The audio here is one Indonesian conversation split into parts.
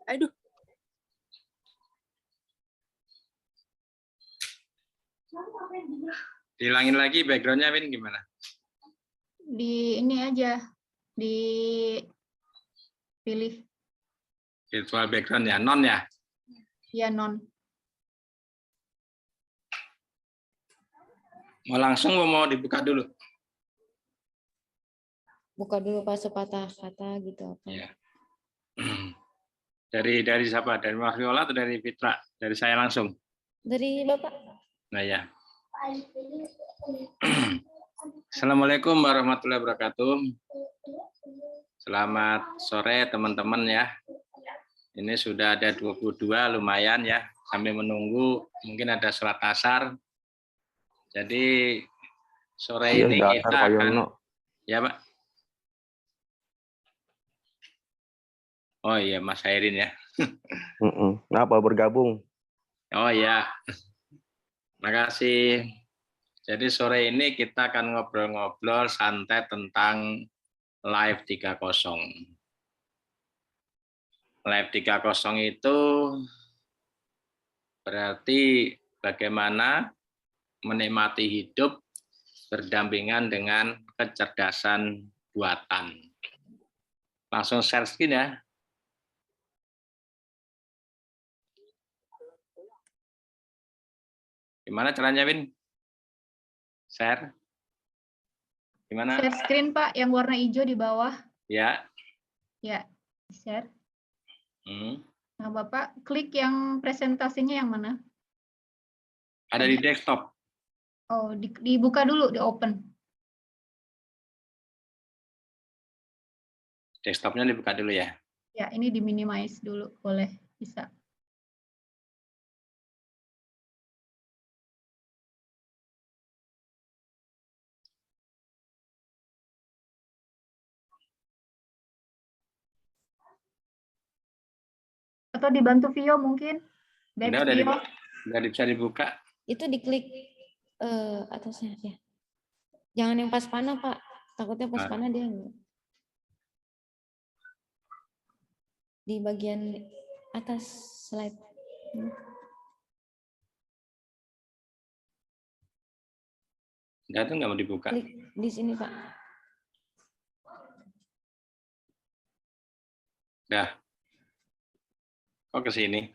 Aduh. Hilangin lagi backgroundnya, Win, gimana? Di ini aja, dipilih. Virtual background ya, non ya? Ya, non. Mau langsung mau dibuka dulu? Buka dulu Pak sepatah kata gitu apa? Ya. Dari siapa? Dari Mas Viola atau dari Fitra? Dari saya langsung. Dari Bapak. Nah ya. Assalamualaikum warahmatullahi wabarakatuh. Selamat sore teman-teman ya. Ini sudah ada 22, lumayan ya. Sambil menunggu mungkin ada sholat asar. Jadi sore ini kita akan ya Pak. Oh iya Mas Hairin ya. Kenapa bergabung? Oh ya. Makasih. Jadi sore ini kita akan ngobrol-ngobrol santai tentang Live 30. Live 30 itu berarti bagaimana menikmati hidup berdampingan dengan kecerdasan buatan. Langsung share screen ya. Gimana caranya, Win? Share? Gimana? Share screen, Pak, yang warna hijau di bawah. Ya. Ya, share. Hmm. Nah, Bapak klik yang presentasinya yang mana? Ada di desktop. Oh, dibuka dulu, di open. Desktopnya dibuka dulu ya. Ya, ini di minimize dulu, boleh, bisa. Atau dibantu Vio mungkin? Udah bisa dibuka. Itu diklik atasnya ya. Jangan yang pas panah Pak. Takutnya pas panah dia enggak. Di bagian atas slide. Enggak tuh nggak mau dibuka. Klik di sini Pak. Dah. Kok ke sini?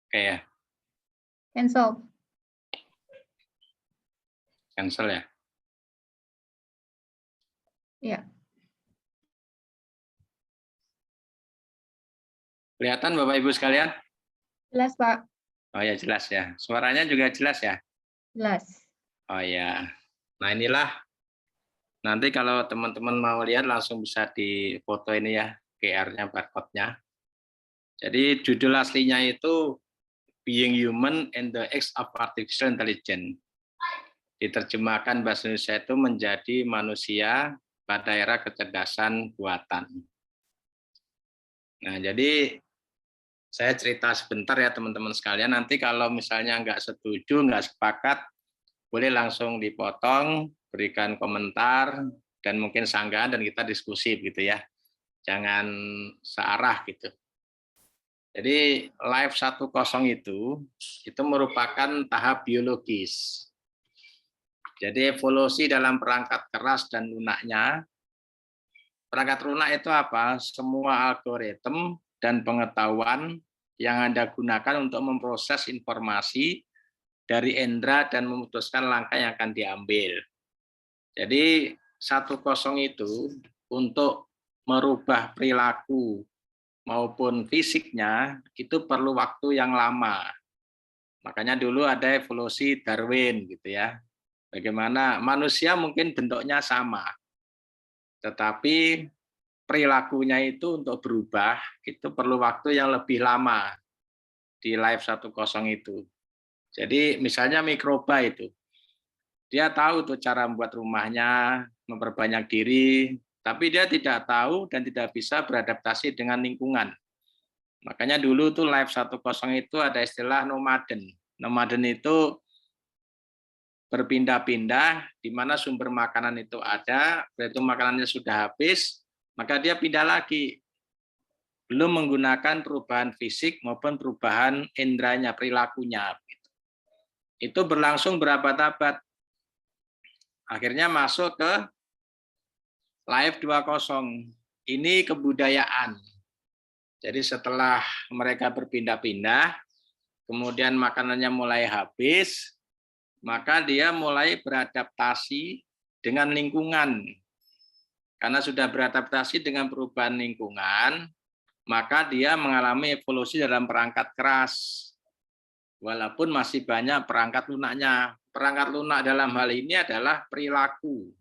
Oke ya. Cancel. Cancel ya. Ya. Kelihatan Bapak Ibu sekalian? Jelas, Pak. Oh ya jelas ya. Suaranya juga jelas ya? Jelas. Oh ya. Nah inilah. Nanti kalau teman-teman mau lihat langsung bisa difoto ini ya. QR-nya, barcode-nya. Jadi judul aslinya itu Being Human and the Age of Artificial Intelligence. Diterjemahkan bahasa Indonesia itu menjadi manusia pada era kecerdasan buatan. Nah, jadi saya cerita sebentar ya teman-teman sekalian. Nanti kalau misalnya nggak setuju, nggak sepakat, boleh langsung dipotong, berikan komentar, dan mungkin sanggahan, dan kita diskusi gitu ya. Jangan searah gitu. Jadi Live 10 itu merupakan tahap biologis. Jadi evolusi dalam perangkat keras dan lunaknya. Perangkat lunak itu apa? Semua algoritma dan pengetahuan yang Anda gunakan untuk memproses informasi dari indera dan memutuskan langkah yang akan diambil. Jadi 10 itu untuk merubah perilaku maupun fisiknya itu perlu waktu yang lama. Makanya dulu ada evolusi Darwin gitu ya. Bagaimana manusia mungkin bentuknya sama, tetapi perilakunya itu untuk berubah itu perlu waktu yang lebih lama di Live 10 itu. Jadi misalnya mikroba itu, dia tahu tuh cara membuat rumahnya, memperbanyak diri, tapi dia tidak tahu dan tidak bisa beradaptasi dengan lingkungan. Makanya dulu tuh Live 10 itu ada istilah nomaden. Nomaden itu berpindah-pindah, di mana sumber makanan itu ada, berarti makanannya sudah habis, maka dia pindah lagi. Belum menggunakan perubahan fisik maupun perubahan indranya, perilakunya. Itu berlangsung berabad-abad. Akhirnya masuk ke Life 20. Ini kebudayaan. Jadi setelah mereka berpindah-pindah, kemudian makanannya mulai habis, maka dia mulai beradaptasi dengan lingkungan. Karena sudah beradaptasi dengan perubahan lingkungan, maka dia mengalami evolusi dalam perangkat keras. Walaupun masih banyak perangkat lunaknya. Perangkat lunak dalam hal ini adalah perilaku.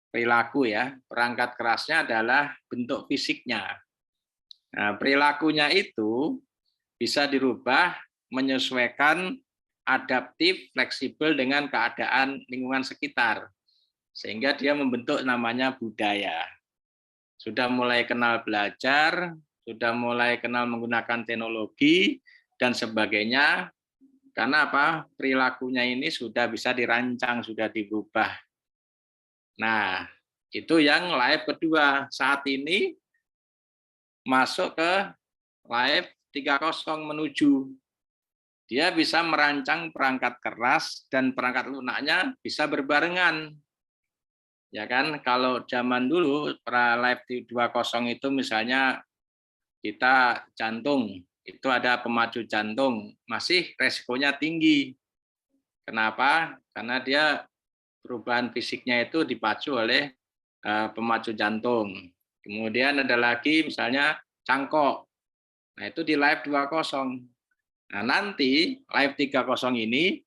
Perilaku ya, perangkat kerasnya adalah bentuk fisiknya. Nah, perilakunya itu bisa dirubah menyesuaikan adaptif, fleksibel dengan keadaan lingkungan sekitar. Sehingga dia membentuk namanya budaya. Sudah mulai kenal belajar, sudah mulai kenal menggunakan teknologi, dan sebagainya. Karena apa? Perilakunya ini sudah bisa dirancang, sudah dirubah. Nah, itu yang live kedua. Saat ini masuk ke live 30 menuju. Dia bisa merancang perangkat keras dan perangkat lunaknya bisa berbarengan. Ya kan, kalau zaman dulu live 20 itu misalnya kita jantung, itu ada pemacu jantung, masih resikonya tinggi. Kenapa? Karena dia perubahan fisiknya itu dipacu oleh pemacu jantung. Kemudian ada lagi misalnya cangkok. Nah, itu di live 20. Nah, nanti live 30 ini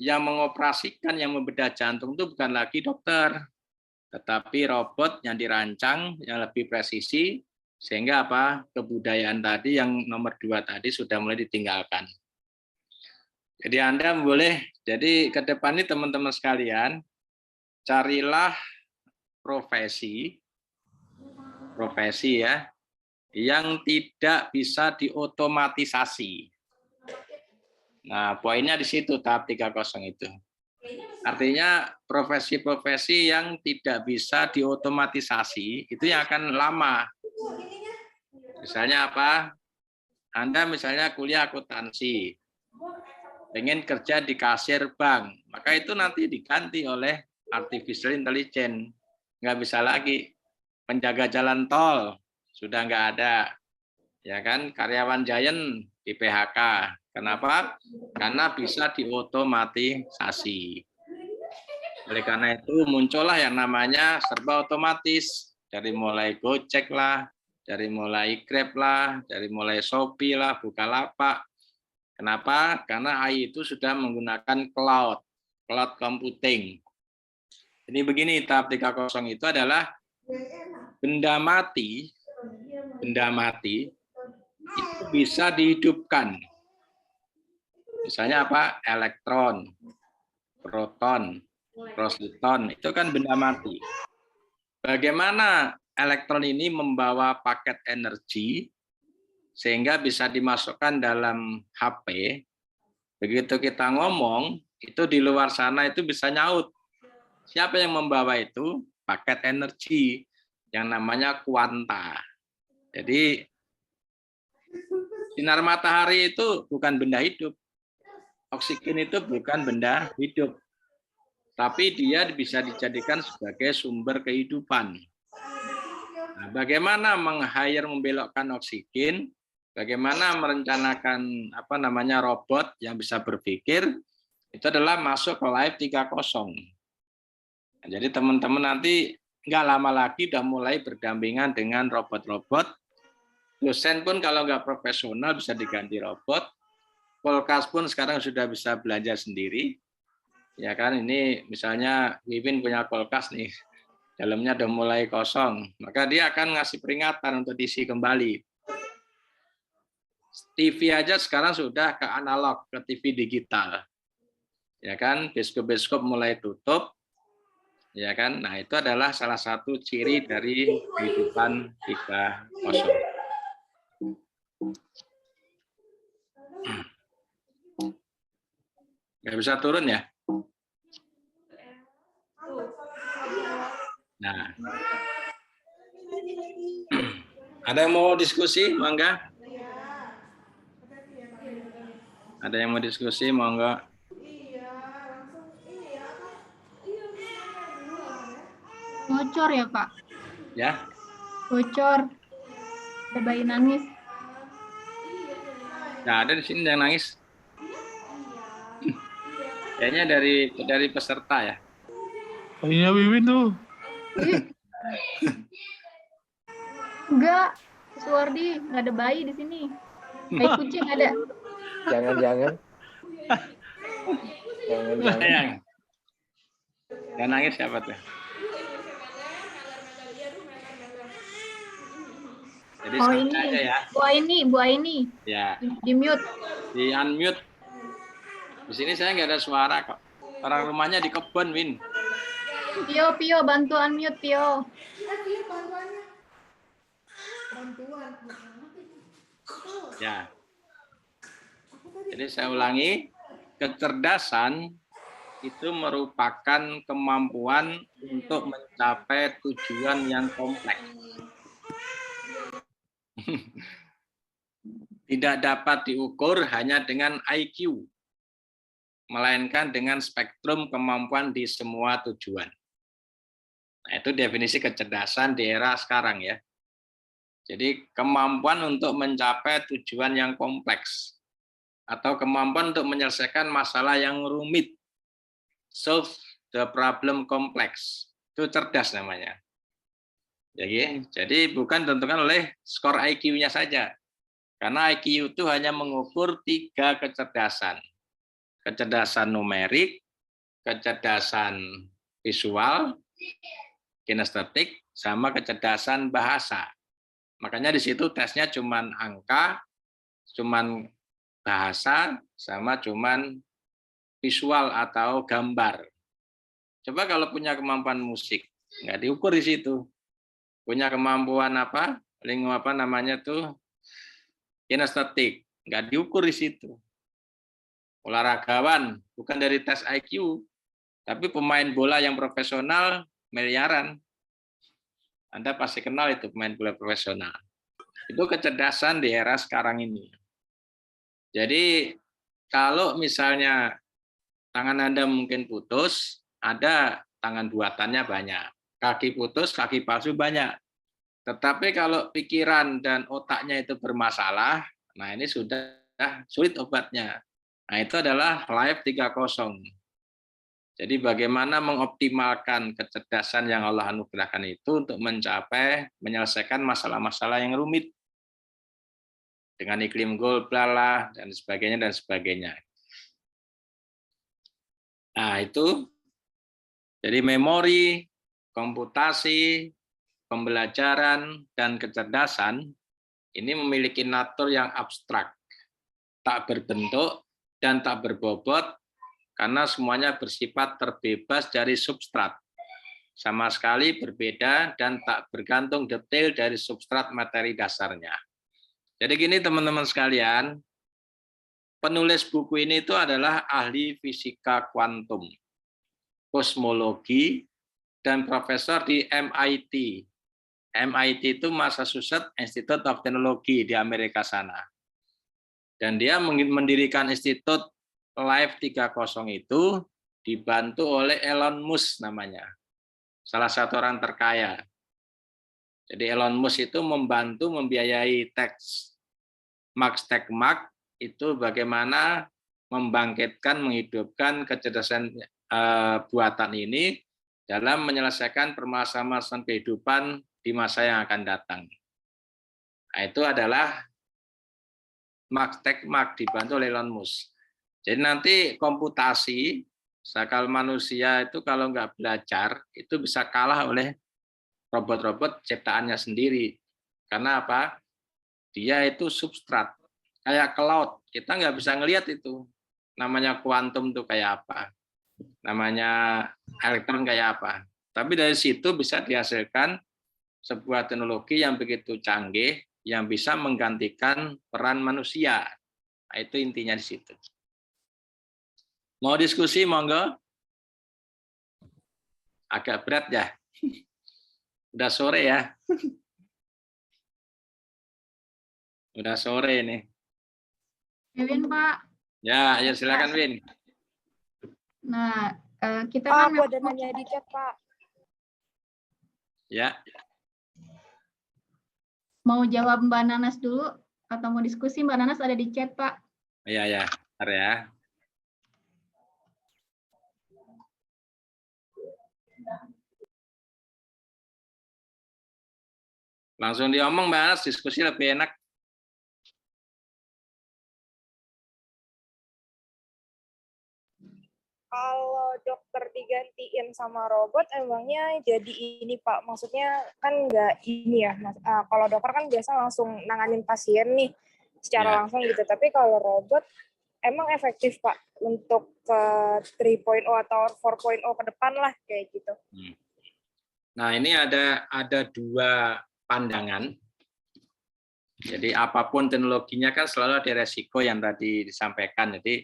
yang mengoperasikan, yang membedah jantung itu bukan lagi dokter, tetapi robot yang dirancang yang lebih presisi, sehingga apa? Kebudayaan tadi yang nomor 2 tadi sudah mulai ditinggalkan. Jadi Anda boleh, jadi ke depan ini teman-teman sekalian, carilah profesi ya, yang tidak bisa diotomatisasi. Nah, poinnya di situ tahap 30 itu. Artinya profesi-profesi yang tidak bisa diotomatisasi itu yang akan lama. Misalnya apa? Anda misalnya kuliah akuntansi, pengen kerja di kasir bank, maka itu nanti diganti oleh artificial intelligence. Nggak bisa lagi. Penjaga jalan tol sudah nggak ada. Ya kan, karyawan Giant di PHK. Kenapa? Karena bisa diotomatisasi. Oleh karena itu muncullah yang namanya serba otomatis. Dari mulai Gojek lah, dari mulai Grab lah, dari mulai Shopee lah, Bukalapak. Kenapa? Karena AI itu sudah menggunakan cloud computing. Jadi begini, tahap 30 itu adalah benda mati itu bisa dihidupkan. Misalnya apa? Elektron, proton, protton, itu kan benda mati. Bagaimana elektron ini membawa paket energi sehingga bisa dimasukkan dalam HP. Begitu kita ngomong, itu di luar sana itu bisa nyaut. Siapa yang membawa itu? Paket energi yang namanya kuanta. Jadi sinar matahari itu bukan benda hidup. Oksigen itu bukan benda hidup. Tapi dia bisa dijadikan sebagai sumber kehidupan. Nah, bagaimana meng-hire membelokkan oksigen? Bagaimana merencanakan robot yang bisa berpikir? Itu adalah masuk ke live 30. Nah, jadi teman-teman nanti nggak lama lagi udah mulai berdampingan dengan robot-robot. Dosen pun kalau nggak profesional bisa diganti robot. Kulkas pun sekarang sudah bisa belanja sendiri. Ya kan, ini misalnya Wipin punya kulkas nih, dalamnya udah mulai kosong, maka dia akan ngasih peringatan untuk diisi kembali. TV aja sekarang sudah ke analog, ke TV digital. Ya kan, bioskop-bioskop mulai tutup. Ya kan, nah itu adalah salah satu ciri dari kehidupan 30. Nggak bisa turun ya? Nah, ada yang mau diskusi, mangga? Ada yang mau diskusi, monggo. Bocor ya, Pak? Ya, Bocor. Ada bayi nangis. nggak ada di sini yang nangis. Kayaknya dari peserta ya. Bayinya Wiwin tuh. Ih. Enggak. Suwardi, nggak ada bayi di sini. Bayi kucing ada. Jangan-jangan. Yang nangis siapa tuh? Jadi Oh santai ini, aja ya. Bu Aini. Ya, Di mute. di unmute. Di sini saya nggak ada suara kok. Orang rumahnya di kebun, Win. Pio, bantu unmute, Pio. Ya. Jadi saya ulangi, kecerdasan itu merupakan kemampuan untuk mencapai tujuan yang kompleks. Tidak dapat diukur hanya dengan IQ, melainkan dengan spektrum kemampuan di semua tujuan. Nah, itu definisi kecerdasan di era sekarang ya. Jadi kemampuan untuk mencapai tujuan yang kompleks atau kemampuan untuk menyelesaikan masalah yang rumit, solve the problem complex, itu cerdas namanya. Jadi bukan ditentukan oleh skor IQ-nya saja, karena IQ itu hanya mengukur 3 kecerdasan. Kecerdasan numerik, kecerdasan visual, kinestetik, sama kecerdasan bahasa. Makanya di situ tesnya cuman angka, cuman bahasa, sama cuman visual atau gambar. Coba kalau punya kemampuan musik, nggak diukur di situ. Punya kemampuan apa? Apa namanya tuh? Kinestetik, nggak diukur di situ. Olahragawan, bukan dari tes IQ, tapi pemain bola yang profesional miliaran. Anda pasti kenal itu pemain bola profesional. Itu kecerdasan di era sekarang ini. Jadi kalau misalnya tangan Anda mungkin putus, ada tangan buatannya banyak. Kaki putus, kaki palsu banyak. Tetapi kalau pikiran dan otaknya itu bermasalah, nah ini sudah sulit obatnya. Nah itu adalah Life 3.0. Jadi bagaimana mengoptimalkan kecerdasan yang Allah anugerahkan itu untuk menyelesaikan masalah-masalah yang rumit. Dengan iklim global dan sebagainya. Nah itu, jadi memori, komputasi, pembelajaran, dan kecerdasan ini memiliki natur yang abstrak, tak berbentuk dan tak berbobot, karena semuanya bersifat terbebas dari substrat. Sama sekali berbeda dan tak bergantung detail dari substrat materi dasarnya. Jadi gini teman-teman sekalian, penulis buku ini itu adalah ahli fisika kuantum, kosmologi, dan profesor di MIT. MIT itu Massachusetts Institute of Technology di Amerika sana. Dan dia mendirikan Institut Life 3.0 itu dibantu oleh Elon Musk namanya. Salah satu orang terkaya. Jadi Elon Musk itu membantu membiayai Max Tegmark itu bagaimana membangkitkan, menghidupkan kecerdasan buatan ini dalam menyelesaikan permasalahan kehidupan di masa yang akan datang. Nah, itu adalah Max Tegmark dibantu oleh Elon Musk. Jadi nanti komputasi, akal manusia itu kalau nggak belajar, itu bisa kalah oleh robot-robot ciptaannya sendiri. Karena apa? Dia itu substrat, kayak cloud. Kita nggak bisa ngelihat itu. Namanya kuantum itu kayak apa. Namanya elektron kayak apa. Tapi dari situ bisa dihasilkan sebuah teknologi yang begitu canggih, yang bisa menggantikan peran manusia. Nah, itu intinya di situ. Mau diskusi, monggo? Agak berat ya. Udah sore ya. Udah sore nih. Win, Pak. Ya, ayo silakan Win. Nah, kita Pak, kan aku ada nanya di chat, Pak. Ya, mau jawab Mbak Nanas dulu atau mau diskusi. Mbak Nanas ada di chat, Pak. ya, ya. Bentar ya. Langsung diomong, Mbak Anas, diskusi lebih enak. Kalau dokter digantiin sama robot, emangnya jadi ini, Pak? Maksudnya kan nggak ini ya, Mas. Kalau dokter kan biasa langsung nanganin pasien nih, secara Ya. langsung gitu. Tapi kalau robot, emang efektif, Pak, untuk ke 3.0 atau 4.0 ke depan lah, kayak gitu. Nah, ini ada dua pandangan. Jadi apapun teknologinya kan selalu ada resiko yang tadi disampaikan. Jadi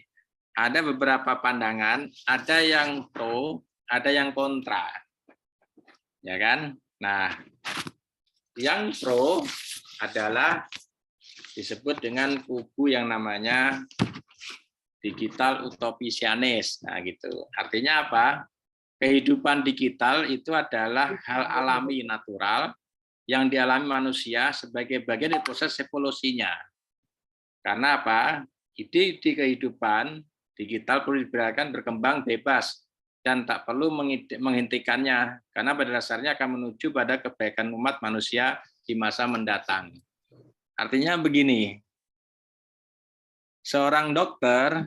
ada beberapa pandangan, ada yang pro, ada yang kontra. Ya kan? Nah, yang pro adalah disebut dengan kubu yang namanya digital utopisianis. Nah, gitu. Artinya apa? Kehidupan digital itu adalah hal alami natural yang dialami manusia sebagai bagian dari proses evolusinya. Karena apa? Ide-ide kehidupan digital perlu dibiarkan berkembang bebas dan tak perlu menghentikannya, karena pada dasarnya akan menuju pada kebaikan umat manusia di masa mendatang. Artinya begini, seorang dokter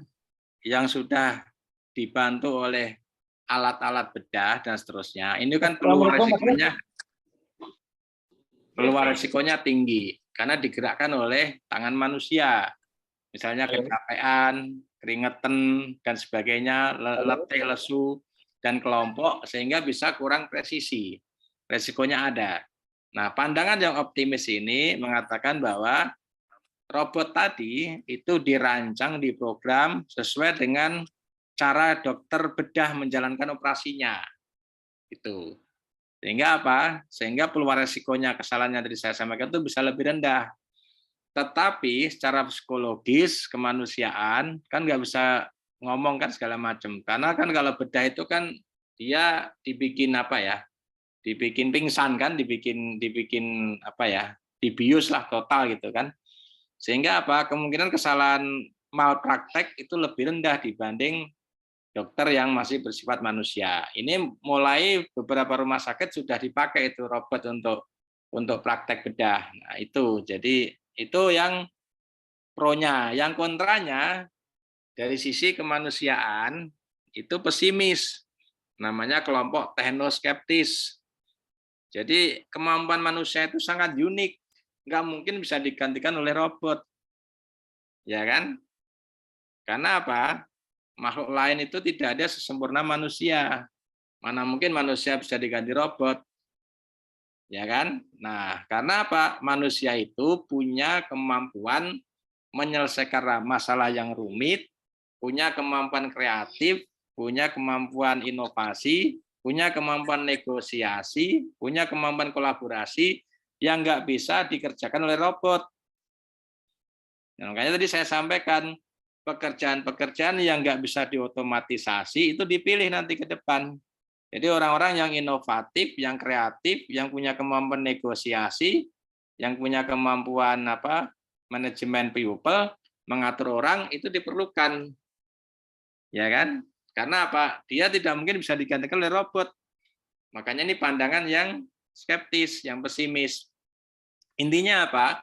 yang sudah dibantu oleh alat-alat bedah dan seterusnya, ini kan peluang resikonya tinggi karena digerakkan oleh tangan manusia, misalnya kecapean, keringetan dan sebagainya, letih, lesu dan kelompok, sehingga bisa kurang presisi. Resikonya ada. Nah, pandangan yang optimis ini mengatakan bahwa robot tadi itu dirancang, diprogram sesuai dengan cara dokter bedah menjalankan operasinya. Itu. Sehingga apa? Sehingga peluang resikonya kesalahan yang tadi saya sampaikan itu bisa lebih rendah. Tetapi secara psikologis, kemanusiaan, kan nggak bisa ngomong kan segala macam. Karena kan kalau bedah itu kan dia dibikin apa ya? Dibikin pingsan kan, dibikin apa ya? Dibius lah total gitu kan. Sehingga apa? Kemungkinan kesalahan malpraktek itu lebih rendah dibanding dokter yang masih bersifat manusia. Ini mulai beberapa rumah sakit sudah dipakai itu robot untuk praktek bedah. Nah, itu. Jadi itu yang pro-nya. Yang kontranya dari sisi kemanusiaan itu pesimis. Namanya kelompok teknoskeptis. Jadi kemampuan manusia itu sangat unik. Nggak mungkin bisa digantikan oleh robot. Ya kan? Karena apa? Makhluk lain itu tidak ada sesempurna manusia. Mana mungkin manusia bisa diganti robot. Ya kan? Nah, karena apa? Manusia itu punya kemampuan menyelesaikan masalah yang rumit, punya kemampuan kreatif, punya kemampuan inovasi, punya kemampuan negosiasi, punya kemampuan kolaborasi yang nggak bisa dikerjakan oleh robot. Nah, makanya tadi saya sampaikan, pekerjaan-pekerjaan yang nggak bisa diotomatisasi itu dipilih nanti ke depan. Jadi orang-orang yang inovatif, yang kreatif, yang punya kemampuan negosiasi, yang punya kemampuan manajemen people, mengatur orang itu diperlukan, ya kan? Karena apa? Dia tidak mungkin bisa digantikan oleh robot. Makanya ini pandangan yang skeptis, yang pesimis. Intinya apa?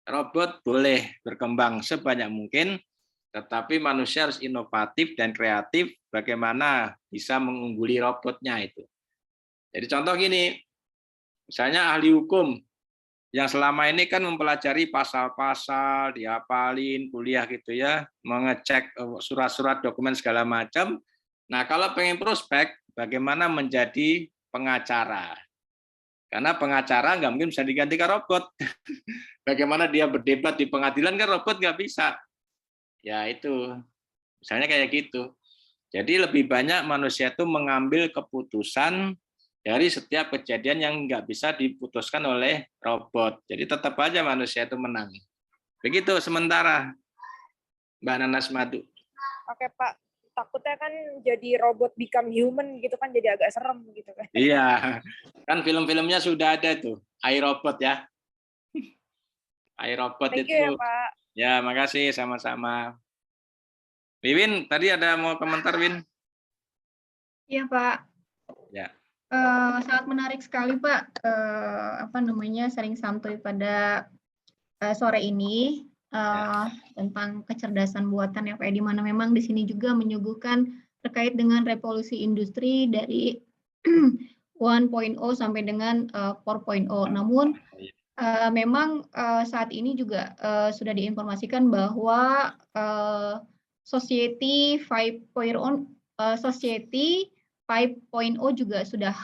Robot boleh berkembang sebanyak mungkin, tetapi manusia harus inovatif dan kreatif bagaimana bisa mengungguli robotnya itu. Jadi contoh gini, misalnya ahli hukum yang selama ini kan mempelajari pasal-pasal, dihafalin, kuliah gitu ya, mengecek surat-surat dokumen segala macam. Nah, kalau pengen prospek, bagaimana menjadi pengacara? Karena pengacara nggak mungkin bisa digantikan robot. Bagaimana dia berdebat di pengadilan kan robot nggak bisa. Ya itu, misalnya kayak gitu. Jadi lebih banyak manusia itu mengambil keputusan dari setiap kejadian yang nggak bisa diputuskan oleh robot. Jadi tetap aja manusia itu menang. Begitu sementara, Mbak Nanas Madu. Oke Pak, takutnya kan jadi robot become human gitu kan, jadi agak serem gitu kan. Iya, kan film-filmnya sudah ada tuh, iRobot ya. iRobot Thank itu. you ya Pak. Ya, makasih sama-sama. Wiwin, tadi ada mau komentar, Win? Iya Pak. Ya. Sangat menarik sekali Pak, sharing santuy pada sore ini tentang kecerdasan buatan ya Pak, di mana memang di sini juga menyuguhkan terkait dengan revolusi industri dari 1.0 sampai dengan 4.0. Namun memang saat ini juga sudah diinformasikan bahwa Society 5.0 juga sudah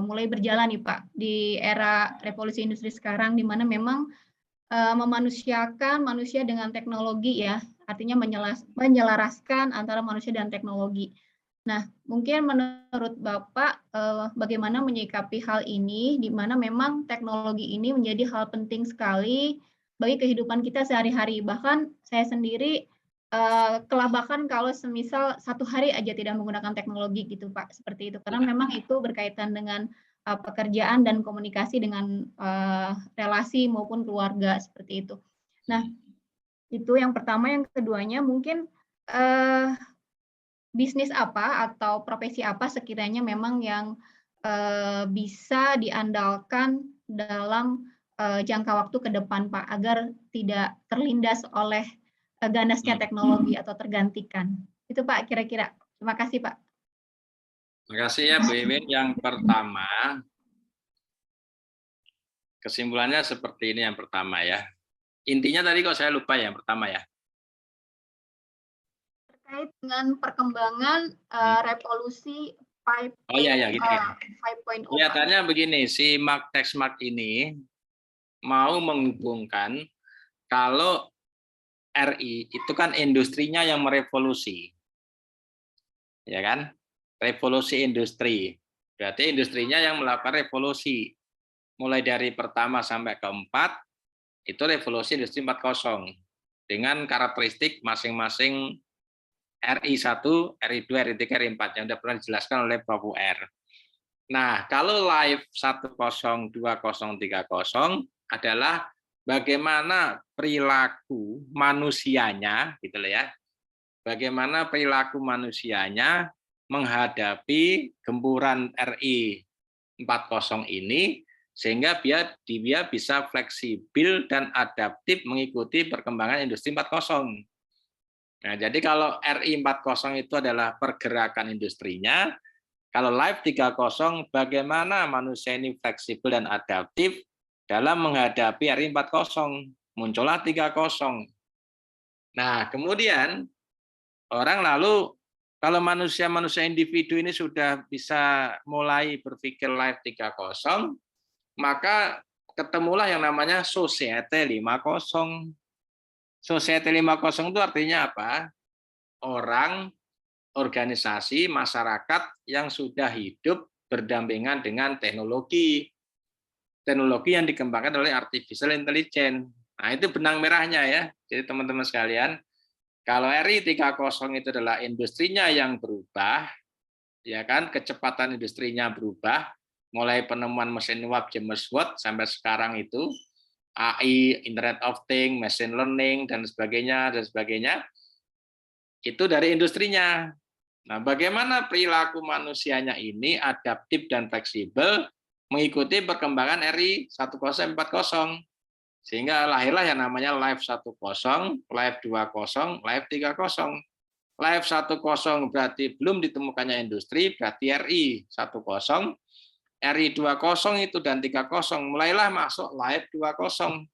mulai berjalan nih Pak di era revolusi industri sekarang, di mana memang memanusiakan manusia dengan teknologi ya, artinya menyelaraskan antara manusia dan teknologi. Nah, mungkin menurut Bapak bagaimana menyikapi hal ini, di mana memang teknologi ini menjadi hal penting sekali bagi kehidupan kita sehari-hari. Bahkan saya sendiri kelabakan kalau semisal satu hari aja tidak menggunakan teknologi gitu Pak, seperti itu. Karena memang itu berkaitan dengan pekerjaan dan komunikasi dengan relasi maupun keluarga seperti itu. Nah, itu yang pertama. Yang keduanya mungkin bisnis apa atau profesi apa sekiranya memang yang bisa diandalkan dalam jangka waktu ke depan Pak, agar tidak terlindas oleh ganasnya teknologi atau tergantikan. Itu Pak kira-kira. Terima kasih Pak. Terima kasih ya Bu Iwin. Yang pertama, kesimpulannya seperti ini yang pertama ya. Intinya tadi kok saya lupa yang pertama ya. Terkait dengan perkembangan revolusi 5.0. Oh ya, gitu. 5.0. Kelihatannya begini, si Mark Texmark ini mau menghubungkan kalau RI itu kan industrinya yang merevolusi. Ya kan? Revolusi industri. Berarti industrinya yang melakukan revolusi. Mulai dari pertama sampai keempat, itu revolusi industri 4.0. Dengan karakteristik masing-masing RI1, RI2, RI3, RI4 yang sudah pernah dijelaskan oleh Prof. UR. Nah, kalau live 10, 20, 30 adalah bagaimana perilaku manusianya, gitu loh ya. Bagaimana perilaku manusianya menghadapi gempuran RI 4.0 ini, sehingga dia bisa fleksibel dan adaptif mengikuti perkembangan industri 4.0. Nah, jadi kalau RI 4.0 itu adalah pergerakan industrinya, kalau Live 3.0 bagaimana manusia ini fleksibel dan adaptif dalam menghadapi RI 4.0. Muncullah 3.0. Nah, kemudian orang lalu kalau manusia individu ini sudah bisa mulai berpikir Live 3.0, maka ketemulah yang namanya Society 5.0. Society 5.0 itu artinya apa? Orang, organisasi, masyarakat yang sudah hidup berdampingan dengan teknologi. Teknologi yang dikembangkan oleh artificial intelligence. Nah, itu benang merahnya ya. Jadi teman-teman sekalian, kalau RI 3.0 itu adalah industrinya yang berubah, ya kan, kecepatan industrinya berubah, mulai penemuan mesin uap James Watt sampai sekarang itu AI, Internet of Things, machine learning dan sebagainya, itu dari industrinya. Nah, bagaimana perilaku manusianya ini adaptif dan fleksibel mengikuti perkembangan RI 1.0, 4.0. Sehingga lahirlah yang namanya Live 1.0, Live 2.0, Live 3.0. Live 1.0 berarti belum ditemukannya industri, berarti RI 1.0. RI 2.0 itu dan 3.0 mulailah masuk Live 2.0.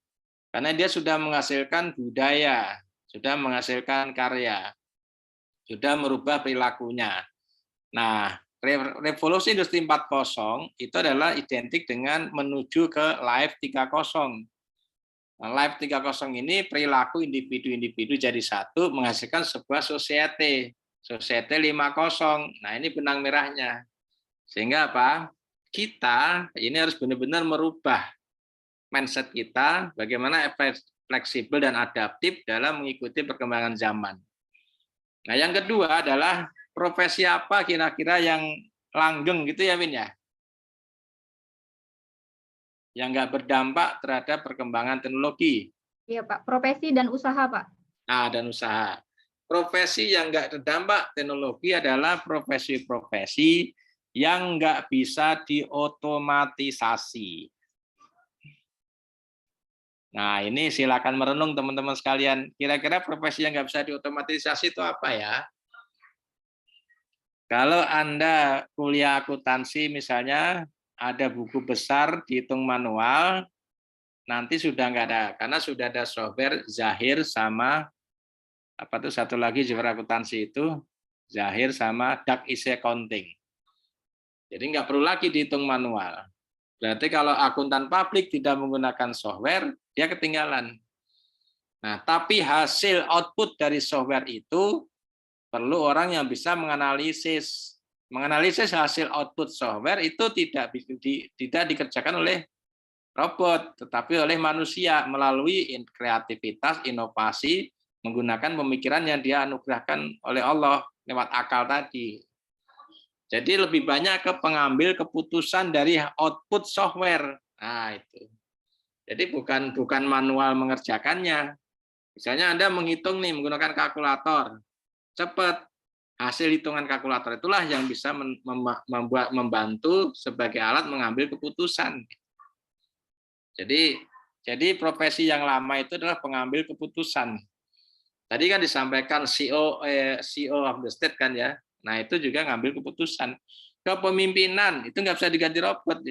Karena dia sudah menghasilkan budaya, sudah menghasilkan karya, sudah merubah perilakunya. Nah, revolusi industri 4.0 itu adalah identik dengan menuju ke Live 3.0. Nah, Live 3.0 ini perilaku individu-individu jadi satu menghasilkan sebuah society 5.0. Nah, ini benang merahnya. Sehingga apa? kita ini harus benar-benar merubah mindset kita bagaimana fleksibel dan adaptif dalam mengikuti perkembangan zaman. Nah, yang kedua adalah profesi apa kira-kira yang langgeng gitu ya, Win ya? Yang nggak berdampak terhadap perkembangan teknologi. Iya Pak, profesi dan usaha Pak. Nah, dan usaha. Profesi yang nggak terdampak teknologi adalah profesi-profesi yang nggak bisa diotomatisasi. Nah, ini silakan merenung teman-teman sekalian. Kira-kira profesi yang nggak bisa diotomatisasi itu apa ya? Kalau Anda kuliah akuntansi misalnya, ada buku besar dihitung manual, nanti sudah nggak ada. Karena sudah ada software Zahir sama, apa tuh satu lagi software akuntansi itu, Zahir sama Duck Easy Accounting. Jadi nggak perlu lagi dihitung manual. Berarti kalau akuntan publik tidak menggunakan software, dia ketinggalan. Nah, tapi hasil output dari software itu perlu orang yang bisa menganalisis. Menganalisis hasil output software itu tidak dikerjakan oleh robot, tetapi oleh manusia melalui kreativitas, inovasi, menggunakan pemikiran yang dia anugerahkan oleh Allah lewat akal tadi. Jadi lebih banyak ke pengambil keputusan dari output software. Nah, itu. Jadi bukan manual mengerjakannya. Misalnya Anda menghitung nih menggunakan kalkulator. Cepat. Hasil hitungan kalkulator itulah yang bisa membantu sebagai alat mengambil keputusan. Jadi profesi yang lama itu adalah pengambil keputusan. Tadi kan disampaikan CEO of the state kan ya. Nah, itu juga ngambil keputusan. Kepemimpinan itu nggak bisa diganti robot.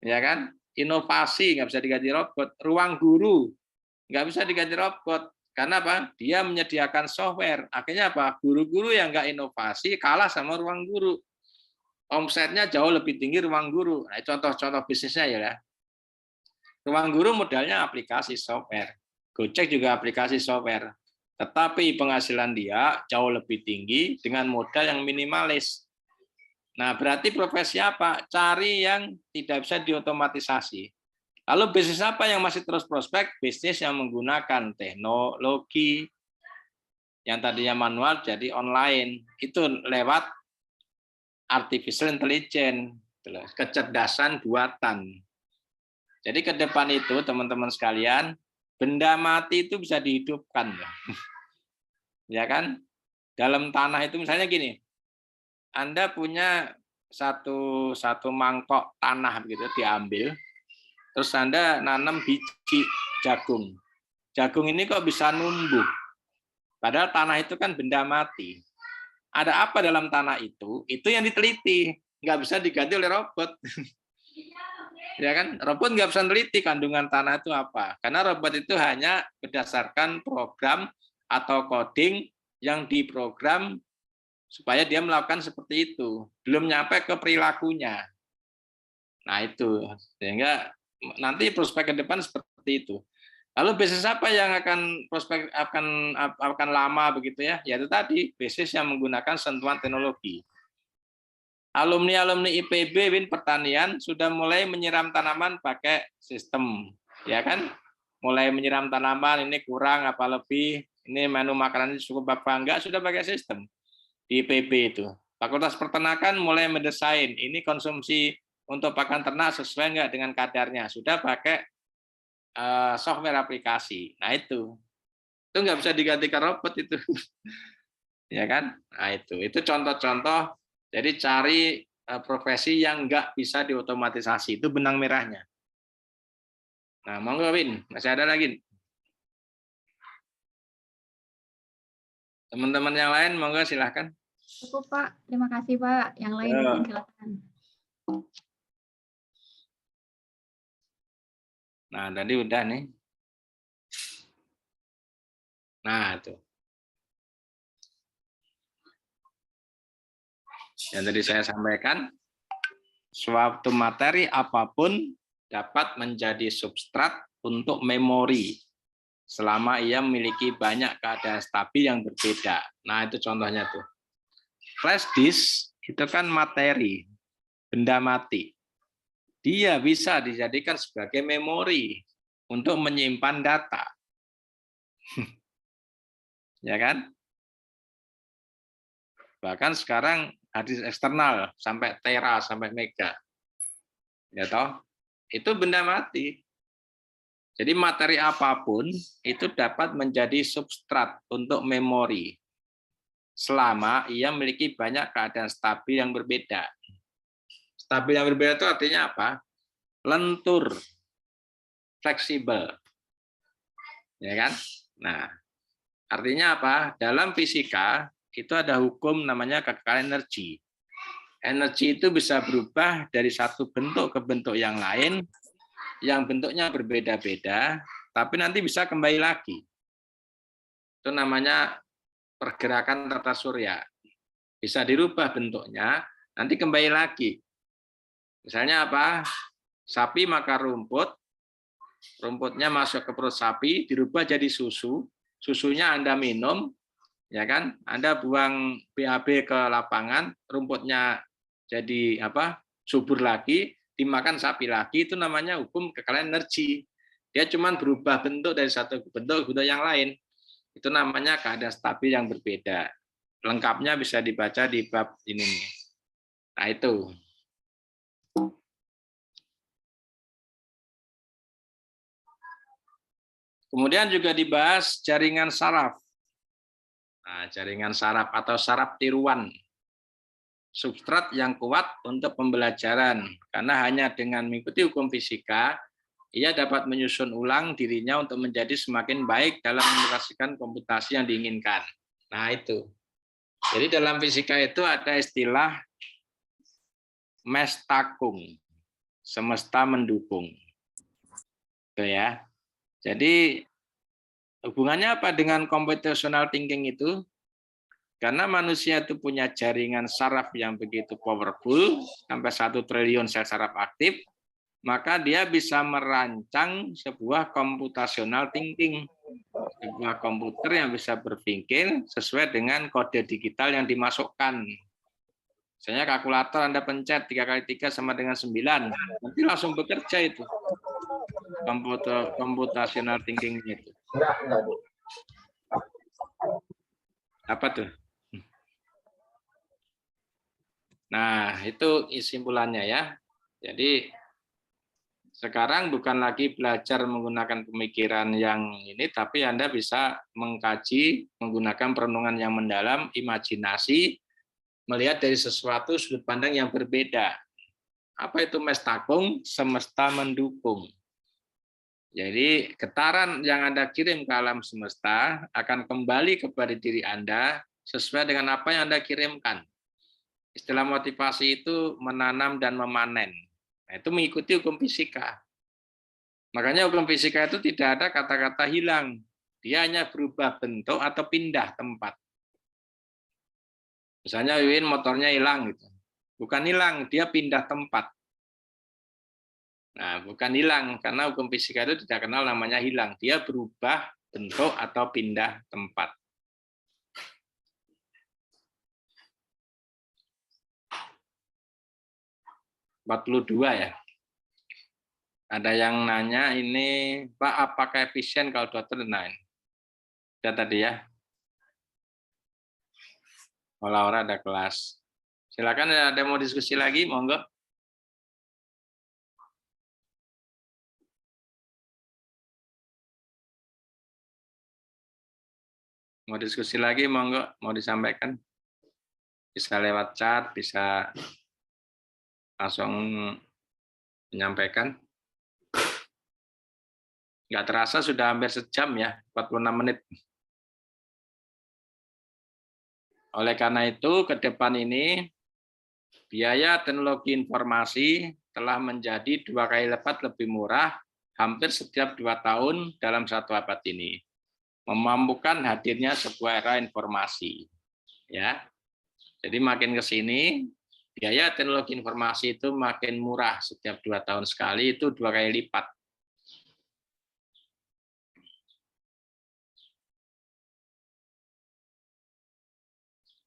Ya kan? Inovasi nggak bisa diganti robot. Ruang guru nggak bisa diganti robot. Karena apa? Dia menyediakan software. Akhirnya apa? Guru-guru yang nggak inovasi kalah sama ruang guru. Omsetnya jauh lebih tinggi ruang guru. Nah, contoh-contoh bisnisnya ya. Ruang guru modalnya aplikasi software. Gojek juga aplikasi software. Tetapi penghasilan dia jauh lebih tinggi dengan modal yang minimalis. Nah, berarti profesi apa? Cari yang tidak bisa diotomatisasi. Lalu bisnis apa yang masih terus prospek? Bisnis yang menggunakan teknologi yang tadinya manual jadi online. Itu lewat artificial intelligence, kecerdasan buatan. Jadi ke depan itu teman-teman sekalian, benda mati itu bisa dihidupkan. Ya kan? Dalam tanah itu misalnya gini, Anda punya satu mangkok tanah gitu diambil, terus Anda nanam biji jagung. Jagung ini kok bisa numbuh? Padahal tanah itu kan benda mati. Ada apa dalam tanah itu? Itu yang diteliti. Nggak bisa diganti oleh robot. Ya kan? Robot nggak bisa meneliti kandungan tanah itu apa. Karena robot itu hanya berdasarkan program atau coding yang diprogram supaya dia melakukan seperti itu. Belum nyampe ke perilakunya. Nah itu. Sehingga nanti prospek ke depan seperti itu. Lalu bisnis apa yang akan prospek akan lama begitu ya? Yaitu tadi bisnis yang menggunakan sentuhan teknologi. Alumni IPB Win Pertanian sudah mulai menyiram tanaman pakai sistem, ya kan? Mulai menyiram tanaman ini kurang apa lebih, ini menu makanan cukup apa enggak, sudah pakai sistem di IPB itu. Fakultas Peternakan mulai mendesain ini konsumsi untuk pakan ternak sesuai enggak dengan kadarnya, sudah pakai software aplikasi. Nah itu nggak bisa digantikan robot itu, ya kan? Nah itu contoh-contoh. Jadi cari profesi yang nggak bisa diotomatisasi, itu benang merahnya. Nah, monggo Win, masih ada lagi. Teman-teman yang lain, monggo silahkan. Cukup Pak, terima kasih Pak. Yang lain mungkin silakan. Nah, tadi udah nih. Nah, itu. Yang tadi saya sampaikan, suatu materi apapun dapat menjadi substrat untuk memori selama ia memiliki banyak keadaan stabil yang berbeda. Nah, itu contohnya tuh. Flash disk itu kan materi, benda mati. Dia bisa dijadikan sebagai memori untuk menyimpan data. Ya kan? Bahkan sekarang hard disk eksternal sampai tera, sampai mega. Ya toh? Itu benda mati. Jadi materi apapun itu dapat menjadi substrat untuk memori selama ia memiliki banyak keadaan stabil yang berbeda. Stabil yang berbeda itu artinya apa? Lentur, fleksibel. Ya kan? Nah, artinya apa? Dalam fisika itu ada hukum namanya kekekalan energi. Energi itu bisa berubah dari satu bentuk ke bentuk yang lain, yang bentuknya berbeda-beda, tapi nanti bisa kembali lagi. Itu namanya pergerakan tata surya. Bisa dirubah bentuknya, nanti kembali lagi. Misalnya apa? Sapi makan rumput, rumputnya masuk ke perut sapi, dirubah jadi susu, susunya Anda minum, ya kan? Anda buang BAB ke lapangan, rumputnya jadi apa? Subur lagi, dimakan sapi lagi, itu namanya hukum kekekalan energi. Dia cuma berubah bentuk dari satu bentuk ke bentuk yang lain. Itu namanya keadaan stabil yang berbeda. Lengkapnya bisa dibaca di bab ini. Nah, itu. Kemudian juga dibahas jaringan saraf. Nah, jaringan saraf atau saraf tiruan. Substrat yang kuat untuk pembelajaran. Karena hanya dengan mengikuti hukum fisika, ia dapat menyusun ulang dirinya untuk menjadi semakin baik dalam mengoperasikan komputasi yang diinginkan. Nah, itu. Jadi dalam fisika itu ada istilah mestakung, semesta mendukung. Itu ya. Jadi hubungannya apa dengan computational thinking itu? Karena manusia itu punya jaringan saraf yang begitu powerful, sampai 1 triliun sel saraf aktif, maka dia bisa merancang sebuah computational thinking. Sebuah komputer yang bisa berpikir sesuai dengan kode digital yang dimasukkan. Misalnya kalkulator Anda pencet 3 kali 3 sama dengan 9, nanti langsung bekerja itu. Computational thinking itu. Apa tuh? Nah, itu kesimpulannya ya. Jadi sekarang bukan lagi belajar menggunakan pemikiran yang ini, tapi Anda bisa mengkaji menggunakan perenungan yang mendalam, imajinasi, melihat dari sesuatu sudut pandang yang berbeda. Apa itu mestakung? Semesta mendukung. Jadi getaran yang Anda kirim ke alam semesta akan kembali kepada diri Anda sesuai dengan apa yang Anda kirimkan. Istilah motivasi itu menanam dan memanen. Nah, itu mengikuti hukum fisika. Makanya hukum fisika itu tidak ada kata-kata hilang. Dia hanya berubah bentuk atau pindah tempat. Misalnya Wiwin motornya hilang gitu. Bukan hilang, dia pindah tempat. Nah, bukan hilang, karena hukum fisika itu tidak kenal namanya hilang. Dia berubah bentuk atau pindah tempat. (42) ya. Ada yang nanya ini, Pak, apakah efisien kalau dokter lain? Sudah tadi ya. Olah-olah ada kelas. Silakan, ada mau diskusi lagi, monggo. Mau diskusi lagi, monggo, mau disampaikan. Bisa lewat chat, bisa langsung menyampaikan. Nggak terasa sudah hampir sejam ya, 46 menit. Oleh karena itu, ke depan ini, biaya teknologi informasi telah menjadi 2 kali lipat lebih murah hampir setiap 2 tahun dalam 1 abad ini. Memampukan hadirnya sebuah era informasi. Ya. Jadi makin ke sini, biaya teknologi informasi itu makin murah setiap 2 tahun sekali, itu 2 kali lipat.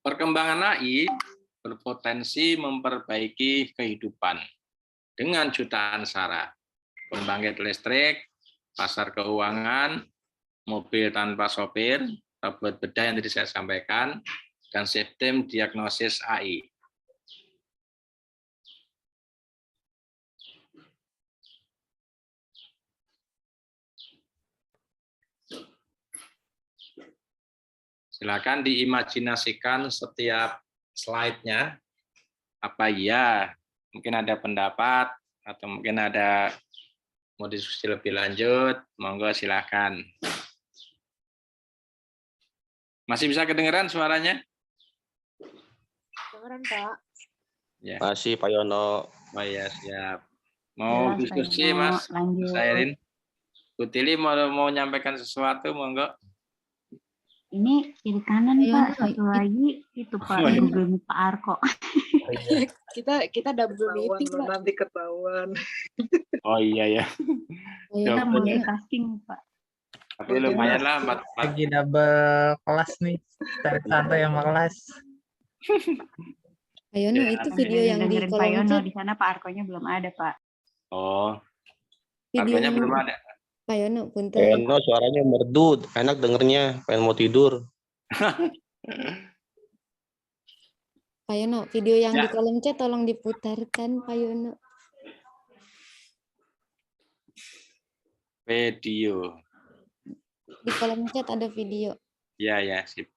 Perkembangan AI berpotensi memperbaiki kehidupan dengan jutaan syarat. Pembangkit listrik, pasar keuangan, mobil tanpa sopir, robot bedah yang tadi saya sampaikan, dan sistem diagnosis AI. Silakan diimajinasikan setiap slide-nya. Apa iya? Mungkin ada pendapat atau mungkin ada mau diskusi lebih lanjut, monggo silakan. Masih bisa kedengeran suaranya? Dengeran, Pak. Ya. Masih Pak Yono. Oh ya, siap. Mau Jelas, diskusi, Pak Yono. Mas? Lanjut. Mas Airin. Bu Tili mau menyampaikan sesuatu, monggo. Ini kiri kanan Ayo, Pak, Nak. satu lagi itu Pak, Oh, iya. Google Meet Pak Arko. Kita double meeting, Pak. Nanti ketahuan. Oh iya ya. Ayo, Kita Coba. multitasking Pak. Tapi lumayan lah, Lagi double kelas nih, santai sama kelas. Ayo, Nak, itu video yang di Dengerin Pak kolom Yono, chat. di sana Pak Arkonya belum ada Pak. Oh, Video harganya yang belum ada. Pak Yono, Pak punten. Yono suaranya merdu, enak dengernya, pengen mau tidur. Pak Yono, video yang Ya. di kolom chat tolong diputarkan, Pak Yono. Video. Di kolom chat ada video. Ya, ya, sip.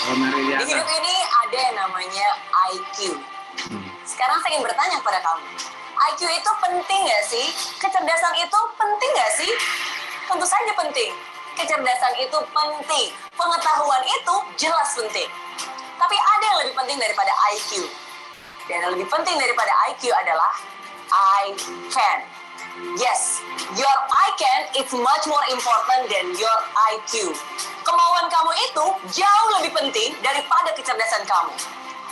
Oh, mari Di lihat. hidup ini ada yang namanya IQ. Sekarang saya ingin bertanya kepada kamu. IQ itu penting nggak sih? Kecerdasan itu penting nggak sih? Tentu saja penting. Kecerdasan itu penting. Pengetahuan itu jelas penting. Tapi ada yang lebih penting daripada IQ. Dan yang lebih penting daripada IQ adalah I can. Yes, your I can is much more important than your IQ. Kemauan kamu itu jauh lebih penting daripada kecerdasan kamu.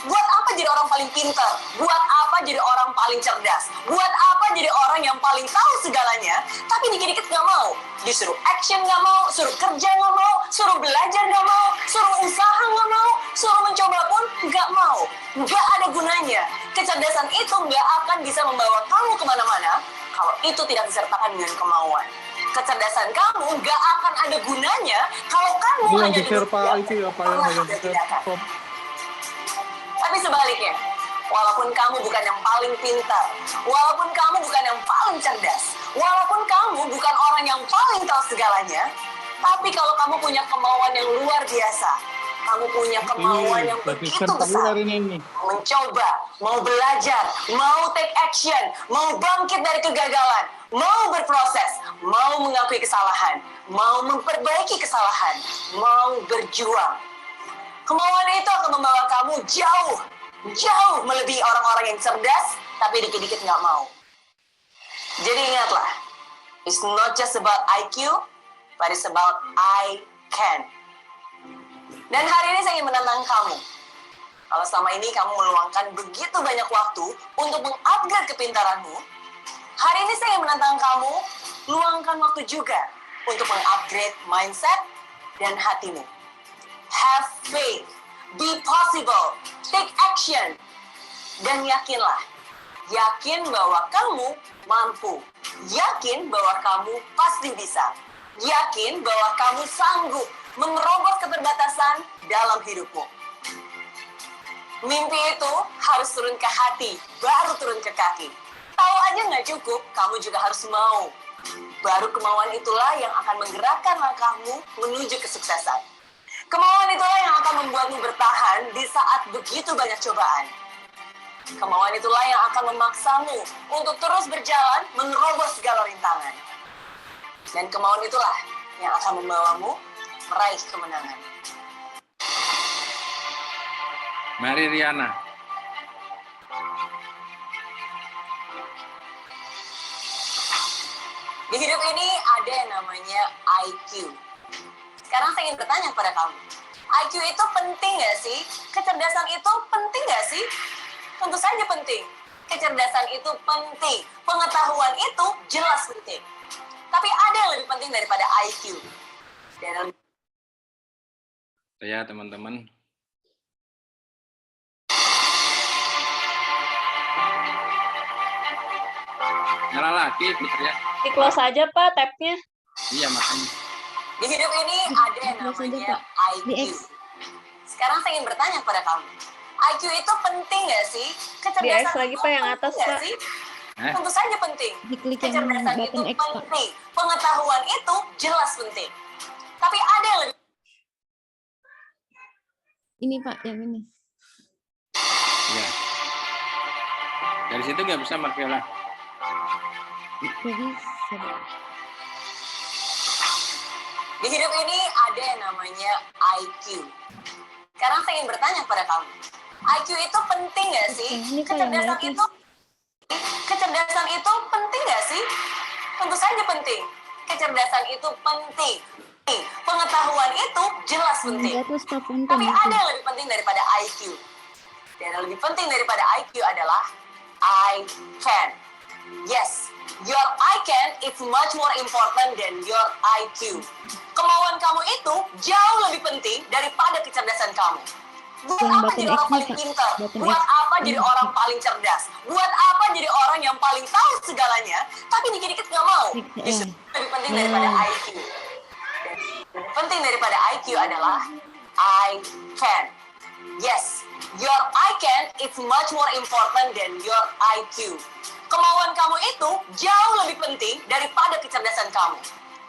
Buat apa jadi orang paling pintar? Buat apa jadi orang paling cerdas? Buat apa jadi orang yang paling tahu segalanya, tapi dikit-dikit nggak mau? Disuruh action nggak mau, suruh kerja nggak mau, suruh belajar nggak mau, suruh usaha nggak mau, suruh mencoba pun nggak mau. Nggak ada gunanya. Kecerdasan itu nggak akan bisa membawa kamu kemana-mana kalau itu tidak disertakan dengan kemauan. Kecerdasan kamu nggak akan ada gunanya kalau kamu hanya duduk diam dan pernah ada tindakan. Tapi sebaliknya, walaupun kamu bukan yang paling pintar, walaupun kamu bukan yang paling cerdas, walaupun kamu bukan orang yang paling tahu segalanya, tapi kalau kamu punya kemauan yang luar biasa, kamu punya kemauan yang begitu besar, mencoba, mau belajar, mau take action, mau bangkit dari kegagalan, mau berproses, mau mengakui kesalahan, mau memperbaiki kesalahan, mau berjuang. Kemauan itu akan membawa kamu jauh, jauh melebihi orang-orang yang cerdas, tapi dikit-dikit nggak mau. Jadi ingatlah, it's not just about IQ, but it's about I can. Dan hari ini saya ingin menantang kamu. Kalau selama ini kamu meluangkan begitu banyak waktu untuk mengupgrade kepintaranmu, hari ini saya ingin menantang kamu, luangkan waktu juga untuk mengupgrade mindset dan hatimu. Have faith, be possible, take action, dan yakinlah. Yakin bahwa kamu mampu. Yakin bahwa kamu pasti bisa. Yakin bahwa kamu sanggup menerobos keterbatasan dalam hidupmu. Mimpi itu harus turun ke hati, baru turun ke kaki. Tahu aja nggak cukup, kamu juga harus mau. Baru kemauan itulah yang akan menggerakkan langkahmu menuju kesuksesan. Kemauan itulah yang akan membuatmu bertahan di saat begitu banyak cobaan. Kemauan itulah yang akan memaksamu untuk terus berjalan menerobos segala rintangan. Dan kemauan itulah yang akan membawamu meraih kemenangan. Mari Riana. Di hidup ini ada yang namanya IQ. Sekarang saya ingin bertanya kepada kamu. IQ itu penting nggak sih? Kecerdasan itu penting nggak sih? Tentu saja penting. Kecerdasan itu penting. Pengetahuan itu jelas penting. Tapi ada yang lebih penting daripada IQ. Dan Ya, teman-teman. Nyala lagi, Fitri ya. Di close aja Pak tabnya. Iya, makanya. di hidup ini ada yang Close aja, namanya Pak. Di IQ. X. Sekarang saya ingin bertanya kepada kamu. IQ itu penting nggak sih? Di X lagi itu Pak yang penting atas nggak Pak. sih? Tentu saja penting. Diklik yang Kecerdasan itu button X, Pak. penting. Pengetahuan itu jelas penting. Tapi ada yang lebih Ini Pak, yang ini. Ya. Dari situ nggak bisa, Marviola. Jadi, di hidup ini ada yang namanya IQ. Sekarang saya ingin bertanya kepada kamu. IQ itu penting nggak sih? Ini Pak yang Kecerdasan itu penting nggak sih? Tentu saja penting. Kecerdasan itu penting. Pengetahuan itu jelas penting. Tapi ada yang lebih penting daripada IQ. Dan yang lebih penting daripada IQ adalah I can. Yes, your I can is much more important than your IQ. Kemauan kamu itu jauh lebih penting daripada kecerdasan kamu. Buat apa jadi orang paling pintar? Buat apa jadi orang paling cerdas? Buat apa jadi orang yang paling tahu segalanya, tapi dikit-dikit nggak mau? Justru lebih penting daripada IQ. Lebih penting daripada IQ adalah I can. Yes, your I can is much more important than your IQ. Kemauan kamu itu jauh lebih penting daripada kecerdasan kamu.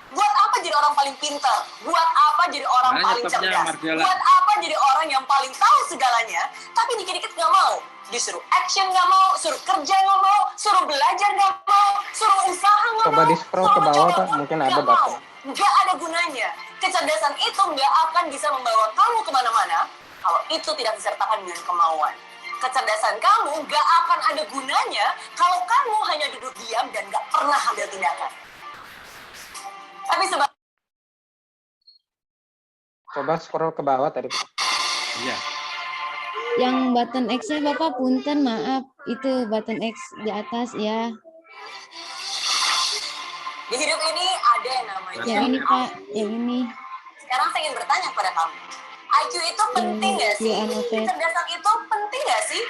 Buat apa jadi orang paling pintar? Buat apa jadi orang paling cerdas? Buat apa jadi orang yang paling tahu segalanya, tapi dikit-dikit nggak mau? Disuruh action nggak mau, suruh kerja nggak mau, suruh belajar nggak mau, suruh usaha nggak mau. Coba di scroll ke bawah Pak, mungkin ada button. Nggak ada gunanya. Kecerdasan itu nggak akan bisa membawa kamu kemana-mana kalau itu tidak disertakan dengan kemauan. Kecerdasan kamu nggak akan ada gunanya kalau kamu hanya duduk diam dan nggak pernah ambil tindakan. Tapi sebab Coba scroll ke bawah tadi. Iya. Yang button X-nya Bapak punten, maaf. Itu button X di atas ya. di hidup ini ada yang namanya Yang ini Pak, yang ini. Sekarang saya ingin bertanya kepada kamu. IQ itu penting nggak sih? Kecerdasan itu penting nggak sih?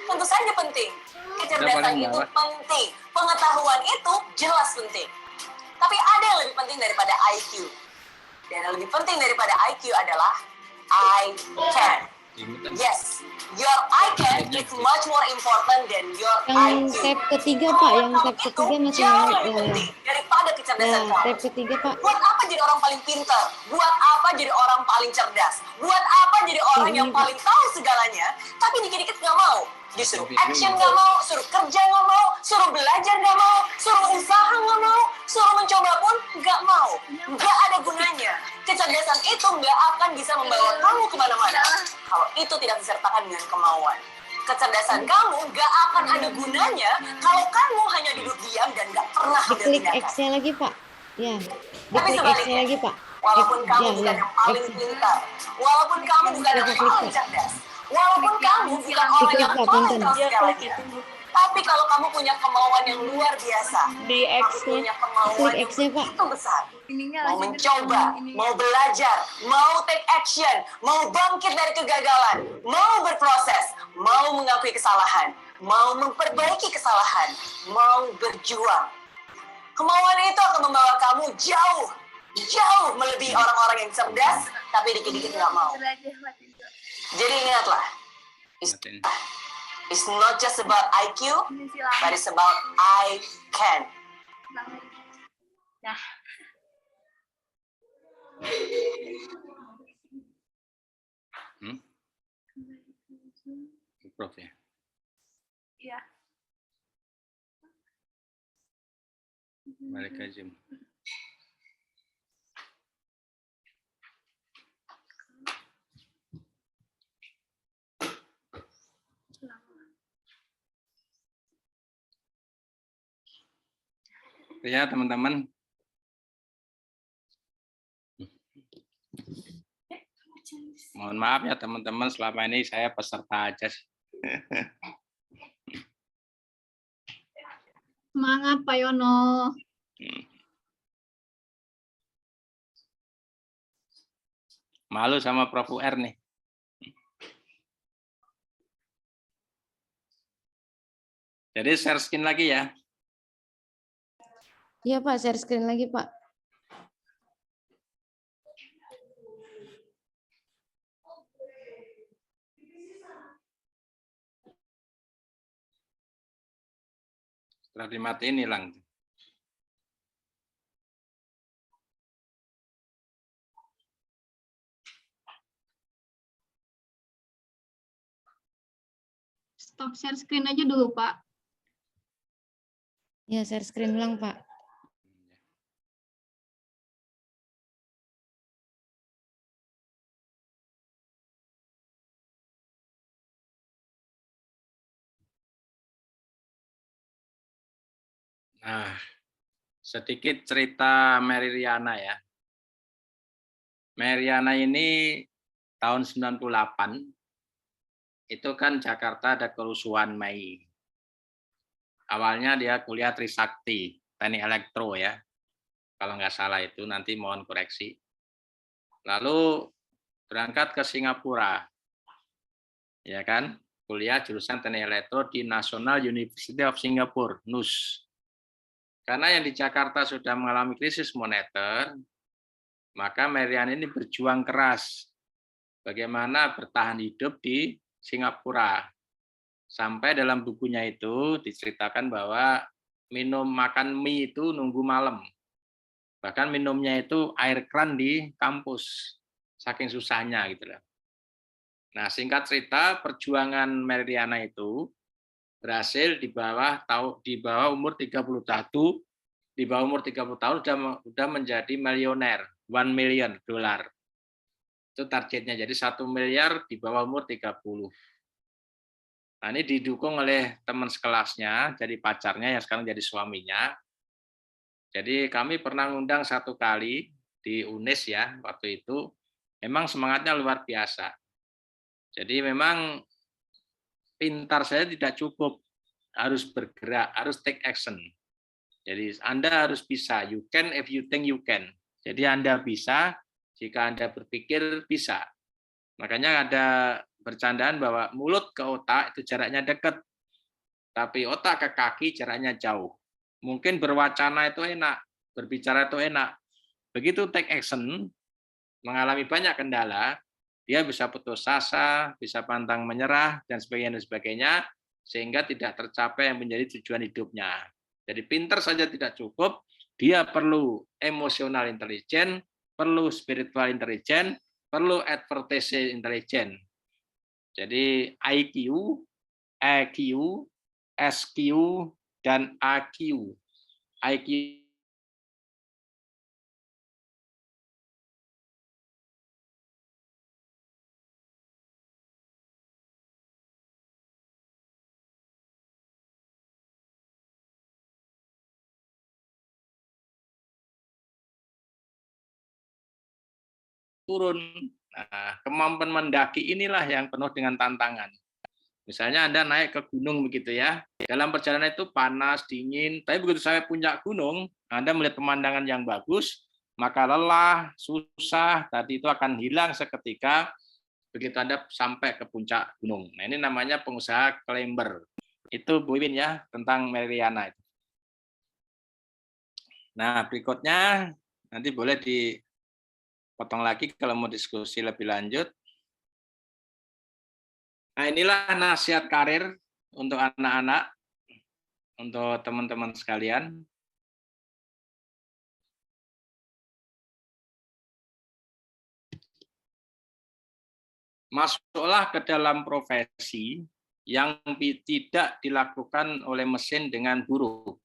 Tentu saja penting. Kecerdasan itu penting. Pengetahuan itu jelas penting. Tapi ada yang lebih penting daripada IQ. Dan yang lebih penting daripada IQ adalah I can. Yes, your I can is much more important than your Yang IQ. tab ketiga Pak, yang tab ketiga masih Jauh ya. lebih penting daripada kecerdasan Nah, kamu. tab ketiga Pak. Buat apa jadi orang paling pintar? Buat apa jadi orang paling cerdas? Buat apa jadi orang yang paling tahu segalanya, tapi dikit-dikit nggak mau? Disuruh action nggak mau, suruh kerja nggak mau, suruh belajar nggak mau, suruh usaha nggak mau, suruh mencoba pun nggak mau. Nggak ada gunanya. Kecerdasan itu nggak akan bisa membawa kamu kemana-mana kalau itu tidak disertakan dengan kemauan. Kecerdasan kamu nggak akan ada gunanya kalau kamu hanya duduk diam dan nggak pernah ambil Diklik tindakan. X-nya lagi Pak. Ya, Tapi diklik X-nya sebaliknya, lagi Pak. walaupun kamu Ya, bukan ya. yang paling X. pintar, walaupun kamu bukan yang paling cerdas, walaupun kamu bukan orang yang paling tahu segalanya, tapi kalau kamu punya kemauan yang luar biasa, Di kamu X-nya. punya kemauan yang X-nya, Pak. begitu besar, mau mencoba, mau belajar, mau take action, mau bangkit dari kegagalan, mau berproses, mau mengakui kesalahan, mau memperbaiki kesalahan, mau berjuang. Kemauan itu akan membawa kamu jauh, jauh melebihi orang-orang yang cerdas, tapi dikit-dikit nggak mau. Jadi ingatlah, it's not just about IQ, but it's about I can. Nah, Prof ya. iya. Balik ke Zoom. Ya teman-teman. Mohon maaf ya teman-teman, selama ini saya peserta aja. Semangat Pak Yono. Malu sama Prof UR nih. Jadi share screen lagi ya. Iya Pak, share screen lagi Pak. Setelah dimatiin hilang. Stop share screen aja dulu Pak. Ya, share screen ulang Pak. Nah, sedikit cerita Meriana ya. Meriana ini tahun 98 itu kan Jakarta ada kerusuhan Mei. Awalnya dia kuliah Trisakti, teknik elektro ya. Kalau nggak salah itu, nanti mohon koreksi. Lalu berangkat ke Singapura. Ya kan? Kuliah jurusan teknik elektro di National University of Singapore, NUS. Karena yang di Jakarta sudah mengalami krisis moneter, maka Meriana ini berjuang keras bagaimana bertahan hidup di Singapura. Sampai dalam bukunya itu diceritakan bahwa makan mie itu nunggu malam. Bahkan minumnya itu air kran di kampus. Saking susahnya gitu loh. Nah, singkat cerita perjuangan Meriana itu berhasil di bawah umur 31, di bawah umur 30 tahun sudah menjadi milioner, $1 million. Itu targetnya, jadi 1 miliar di bawah umur 30. Nah, ini didukung oleh teman sekelasnya, jadi pacarnya yang sekarang jadi suaminya. Jadi kami pernah ngundang 1 kali di UNES ya, waktu itu. Memang semangatnya luar biasa. Jadi memang pintar saya tidak cukup, harus bergerak, harus take action. Jadi Anda harus bisa, you can if you think you can. Jadi Anda bisa jika Anda berpikir bisa. Makanya ada bercandaan bahwa mulut ke otak itu jaraknya dekat, tapi otak ke kaki jaraknya jauh. Mungkin berwacana itu enak, berbicara itu enak. Begitu take action, mengalami banyak kendala, dia bisa putus asa, bisa pantang menyerah, dan sebagainya, sehingga tidak tercapai yang menjadi tujuan hidupnya. Jadi pintar saja tidak cukup, dia perlu emosional intelijen, perlu spiritual intelijen, perlu advertising intelijen. Jadi IQ, EQ, SQ, dan AQ. IQ turun. Nah, kemampuan mendaki inilah yang penuh dengan tantangan. Misalnya Anda naik ke gunung begitu ya, dalam perjalanan itu panas, dingin, tapi begitu sampai puncak gunung, Anda melihat pemandangan yang bagus, maka lelah, susah, tadi itu akan hilang seketika begitu Anda sampai ke puncak gunung. Nah, ini namanya pengusaha climber. Itu Bu Iwin ya, tentang Meriana. Nah, berikutnya nanti boleh dipotong lagi kalau mau diskusi lebih lanjut. Nah, inilah nasihat karir untuk anak-anak, untuk teman-teman sekalian. Masuklah ke dalam profesi yang tidak dilakukan oleh mesin dengan buruk.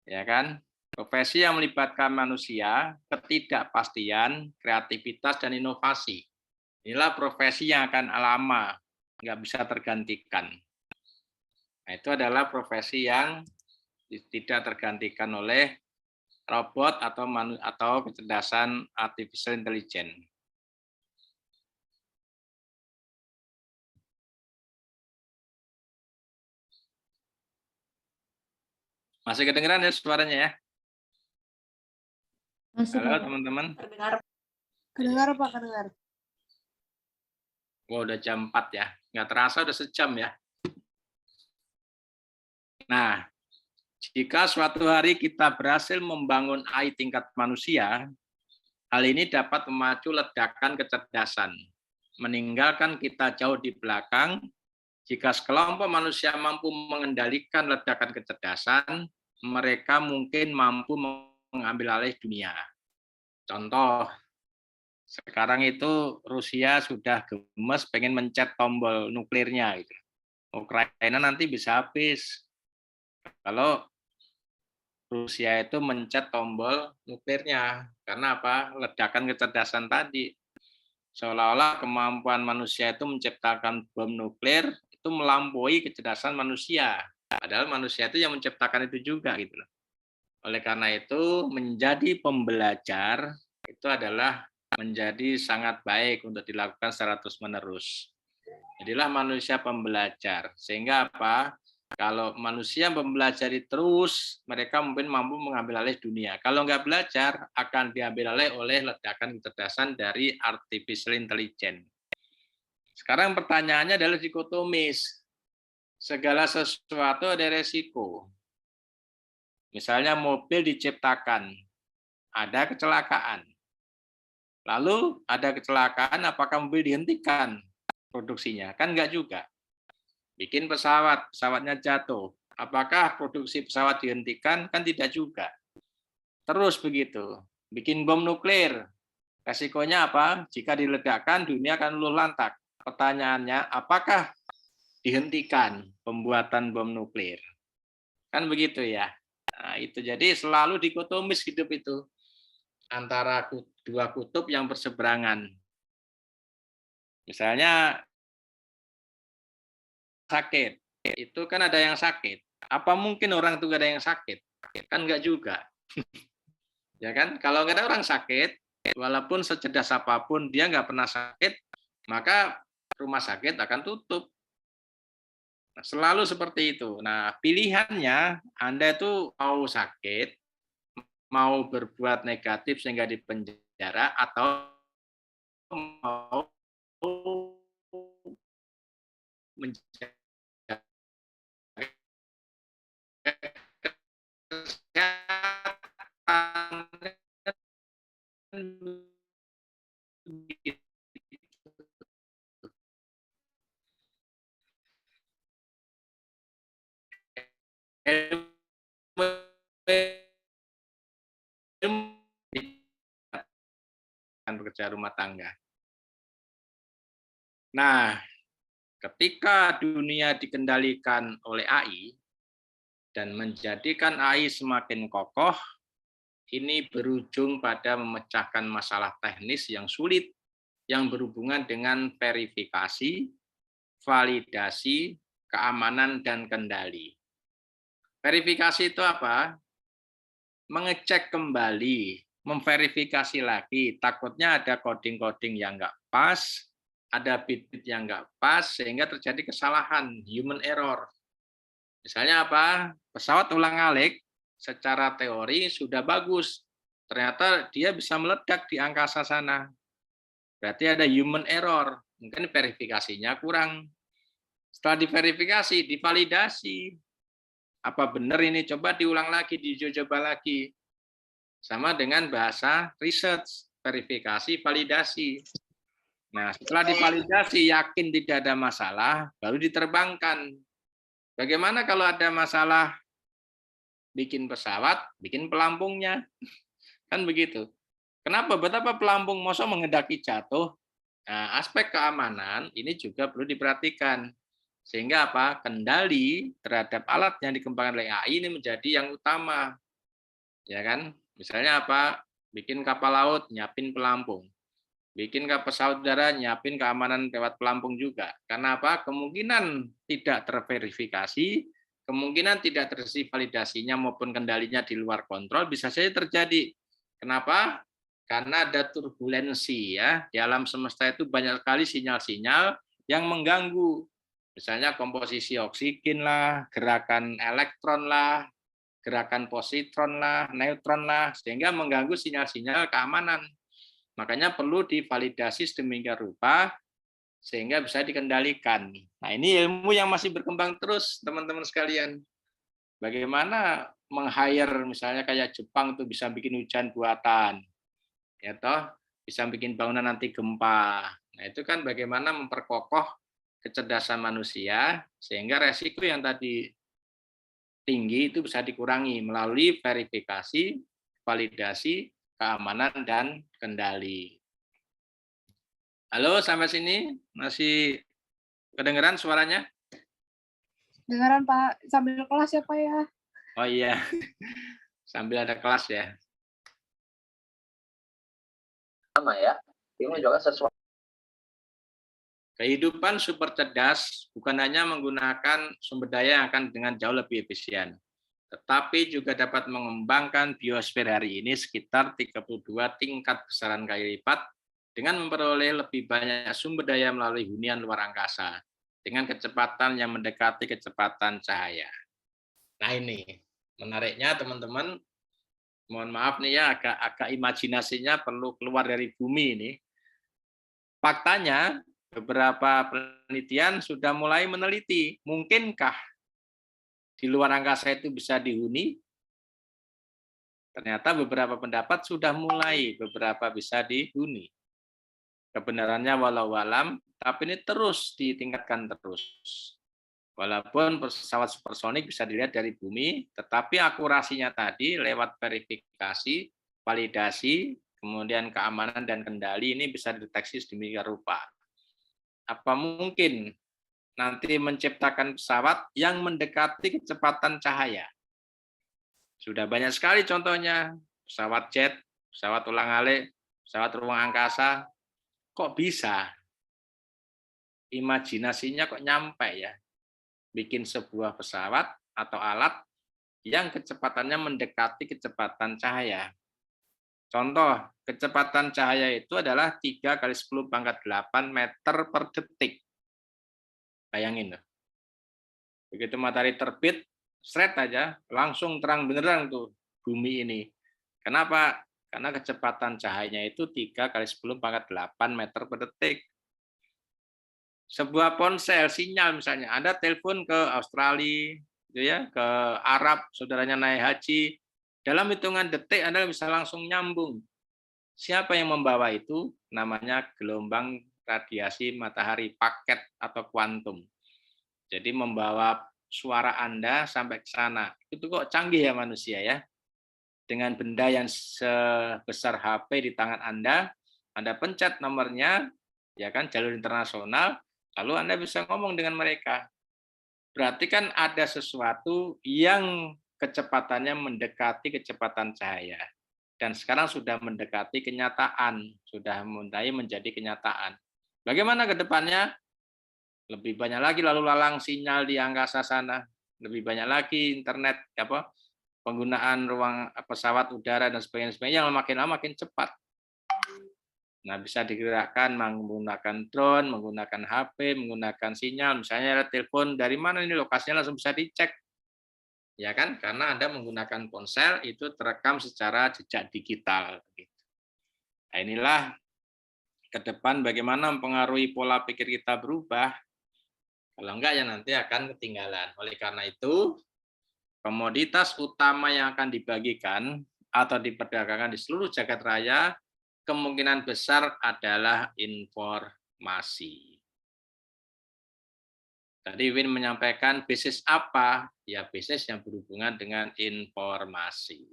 Ya kan? Profesi yang melibatkan manusia, ketidakpastian, kreativitas, dan inovasi. Inilah profesi yang akan lama, nggak bisa tergantikan. Nah, itu adalah profesi yang tidak tergantikan oleh robot atau kecerdasan artificial intelligence. Masih kedengeran ya suaranya ya? Masih, Halo Pak. teman-teman. Kedengar. Kedengar Pak, kedengar. Wah, udah jam 4 ya. Nggak terasa udah sejam ya. Nah, jika suatu hari kita berhasil membangun AI tingkat manusia, hal ini dapat memacu ledakan kecerdasan, meninggalkan kita jauh di belakang. Jika sekelompok manusia mampu mengendalikan ledakan kecerdasan, mereka mungkin mampu mengambil alih dunia. Contoh, sekarang itu Rusia sudah gemes pengen mencet tombol nuklirnya. Gitu. Ukraina nanti bisa habis. Kalau Rusia itu mencet tombol nuklirnya. Karena apa? Ledakan kecerdasan tadi. Seolah-olah kemampuan manusia itu menciptakan bom nuklir itu melampaui kecerdasan manusia. Padahal manusia itu yang menciptakan itu juga gitu loh. Oleh karena itu menjadi pembelajar itu adalah menjadi sangat baik untuk dilakukan secara terus-menerus. Jadilah manusia pembelajar. Sehingga apa? Kalau manusia mempelajari terus, mereka mungkin mampu mengambil alih dunia. Kalau nggak belajar, akan diambil alih oleh ledakan kecerdasan dari artificial intelligence. Sekarang pertanyaannya adalah dikotomis. Segala sesuatu ada resiko. Misalnya mobil diciptakan, ada kecelakaan. Lalu ada kecelakaan, apakah mobil dihentikan produksinya? Kan enggak juga. Bikin pesawat, pesawatnya jatuh. Apakah produksi pesawat dihentikan? Kan tidak juga. Terus begitu. Bikin bom nuklir. Resikonya apa? Jika diledakkan, dunia akan luluh lantak. Pertanyaannya, apakah dihentikan pembuatan bom nuklir? Kan begitu ya. Nah, itu jadi selalu dikotomis hidup itu. Antara dua kutub yang berseberangan. Misalnya sakit, itu kan ada yang sakit. Apa mungkin orang itu nggak ada yang sakit? Kan nggak juga. Ya kan? Kalau nggak ada orang sakit, walaupun secerdas apapun dia nggak pernah sakit, maka rumah sakit akan tutup. Nah, selalu seperti itu. Nah, pilihannya Anda itu mau sakit, mau berbuat negatif sehingga dipenjara, atau mau menjaga pekerja rumah tangga. Nah, ketika dunia dikendalikan oleh AI dan menjadikan AI semakin kokoh, ini berujung pada memecahkan masalah teknis yang sulit yang berhubungan dengan verifikasi, validasi, keamanan, dan kendali. Verifikasi itu apa? Mengecek kembali, memverifikasi lagi. Takutnya ada coding-coding yang nggak pas, ada bit-bit yang nggak pas, sehingga terjadi kesalahan, human error. Misalnya apa? Pesawat ulang-alik secara teori sudah bagus. Ternyata dia bisa meledak di angkasa sana. Berarti ada human error. Mungkin verifikasinya kurang. Setelah diverifikasi, divalidasi. Apa benar ini? Coba diulang lagi, dicoba lagi. Sama dengan bahasa research, verifikasi, validasi. Nah, setelah divalidasi, yakin tidak ada masalah, baru diterbangkan. Bagaimana kalau ada masalah bikin pesawat, bikin pelampungnya? Kan begitu. Kenapa? Betapa pelampung masa mengendaki jatuh? Nah, aspek keamanan ini juga perlu diperhatikan. Sehingga apa? Kendali terhadap alat yang dikembangkan oleh AI ini menjadi yang utama. Ya kan? Misalnya apa? Bikin kapal laut, nyiapin pelampung. Bikin pesawat udara, nyiapin keamanan lewat pelampung juga. Karena apa? Kemungkinan tidak terverifikasi, kemungkinan tidak terisi validasinya maupun kendalinya di luar kontrol bisa saja terjadi. Kenapa? Karena ada turbulensi ya. Di alam semesta itu banyak sekali sinyal-sinyal yang mengganggu. Misalnya komposisi oksigen lah, gerakan elektron lah, gerakan positron lah, neutron lah, sehingga mengganggu sinyal-sinyal keamanan. Makanya perlu divalidasi sedemikian rupa sehingga bisa dikendalikan. Nah, ini ilmu yang masih berkembang terus, teman-teman sekalian. Bagaimana meng-hire misalnya kayak Jepang itu bisa bikin hujan buatan, ya toh, bisa bikin bangunan anti gempa. Nah, itu kan bagaimana memperkokoh kecerdasan manusia sehingga resiko yang tadi tinggi itu bisa dikurangi melalui verifikasi, validasi, keamanan, dan kendali. Halo, sampai sini masih kedengeran suaranya? Dengaran Pak, sambil kelas ya Pak ya. Oh iya, sambil ada kelas ya. Sama ya, ini juga sesuatu. Kehidupan super cerdas bukan hanya menggunakan sumber daya yang akan dengan jauh lebih efisien, tetapi juga dapat mengembangkan biosfer hari ini sekitar 32 tingkat besaran kali lipat dengan memperoleh lebih banyak sumber daya melalui hunian luar angkasa dengan kecepatan yang mendekati kecepatan cahaya. Nah, ini menariknya teman-teman, mohon maaf nih ya, agak imajinasinya perlu keluar dari bumi ini. Faktanya, beberapa penelitian sudah mulai meneliti, mungkinkah di luar angkasa itu bisa dihuni? Ternyata beberapa pendapat sudah mulai, beberapa bisa dihuni. Kebenarannya walau alam, tapi ini terus ditingkatkan terus. Walaupun pesawat supersonik bisa dilihat dari bumi, tetapi akurasinya tadi lewat verifikasi, validasi, kemudian keamanan dan kendali ini bisa dideteksi sedemikian rupa. Apa mungkin nanti menciptakan pesawat yang mendekati kecepatan cahaya? Sudah banyak sekali contohnya, pesawat jet, pesawat ulang-alik, pesawat ruang angkasa. Kok bisa? Imajinasinya kok nyampe ya? Bikin sebuah pesawat atau alat yang kecepatannya mendekati kecepatan cahaya. Contoh, kecepatan cahaya itu adalah 3 × 10⁸ meter per detik. Bayangin loh. Begitu matahari terbit, sret aja, langsung terang benerang tuh bumi ini. Kenapa? Karena kecepatan cahayanya itu 3 × 10⁸ meter per detik. Sebuah ponsel, sinyal misalnya, Anda telepon ke Australia, gitu ya, ke Arab, saudaranya naik haji, dalam hitungan detik Anda bisa langsung nyambung. Siapa yang membawa itu? Namanya gelombang radiasi matahari paket atau kuantum. Jadi membawa suara Anda sampai ke sana. Itu kok canggih ya manusia ya. Dengan benda yang sebesar HP di tangan Anda pencet nomornya, ya kan, jalur internasional, lalu Anda bisa ngomong dengan mereka. Berarti kan ada sesuatu yang kecepatannya mendekati kecepatan cahaya. Dan sekarang sudah mendekati kenyataan, sudah mulai menjadi kenyataan. Bagaimana ke depannya? Lebih banyak lagi lalu lalang sinyal di angkasa sana, lebih banyak lagi internet, penggunaan ruang pesawat udara dan sebagainya yang makin lama makin cepat. Nah, bisa digerakkan menggunakan drone, menggunakan HP, menggunakan sinyal, misalnya ada telepon dari mana ini lokasinya langsung bisa dicek. Ya kan? Karena Anda menggunakan ponsel itu terekam secara jejak digital. Nah, inilah ke depan bagaimana mempengaruhi pola pikir kita berubah. Kalau enggak ya nanti akan ketinggalan. Oleh karena itu, komoditas utama yang akan dibagikan atau diperdagangkan di seluruh jagat raya kemungkinan besar adalah informasi. Tadi Win menyampaikan bisnis apa? Ya bisnis yang berhubungan dengan informasi.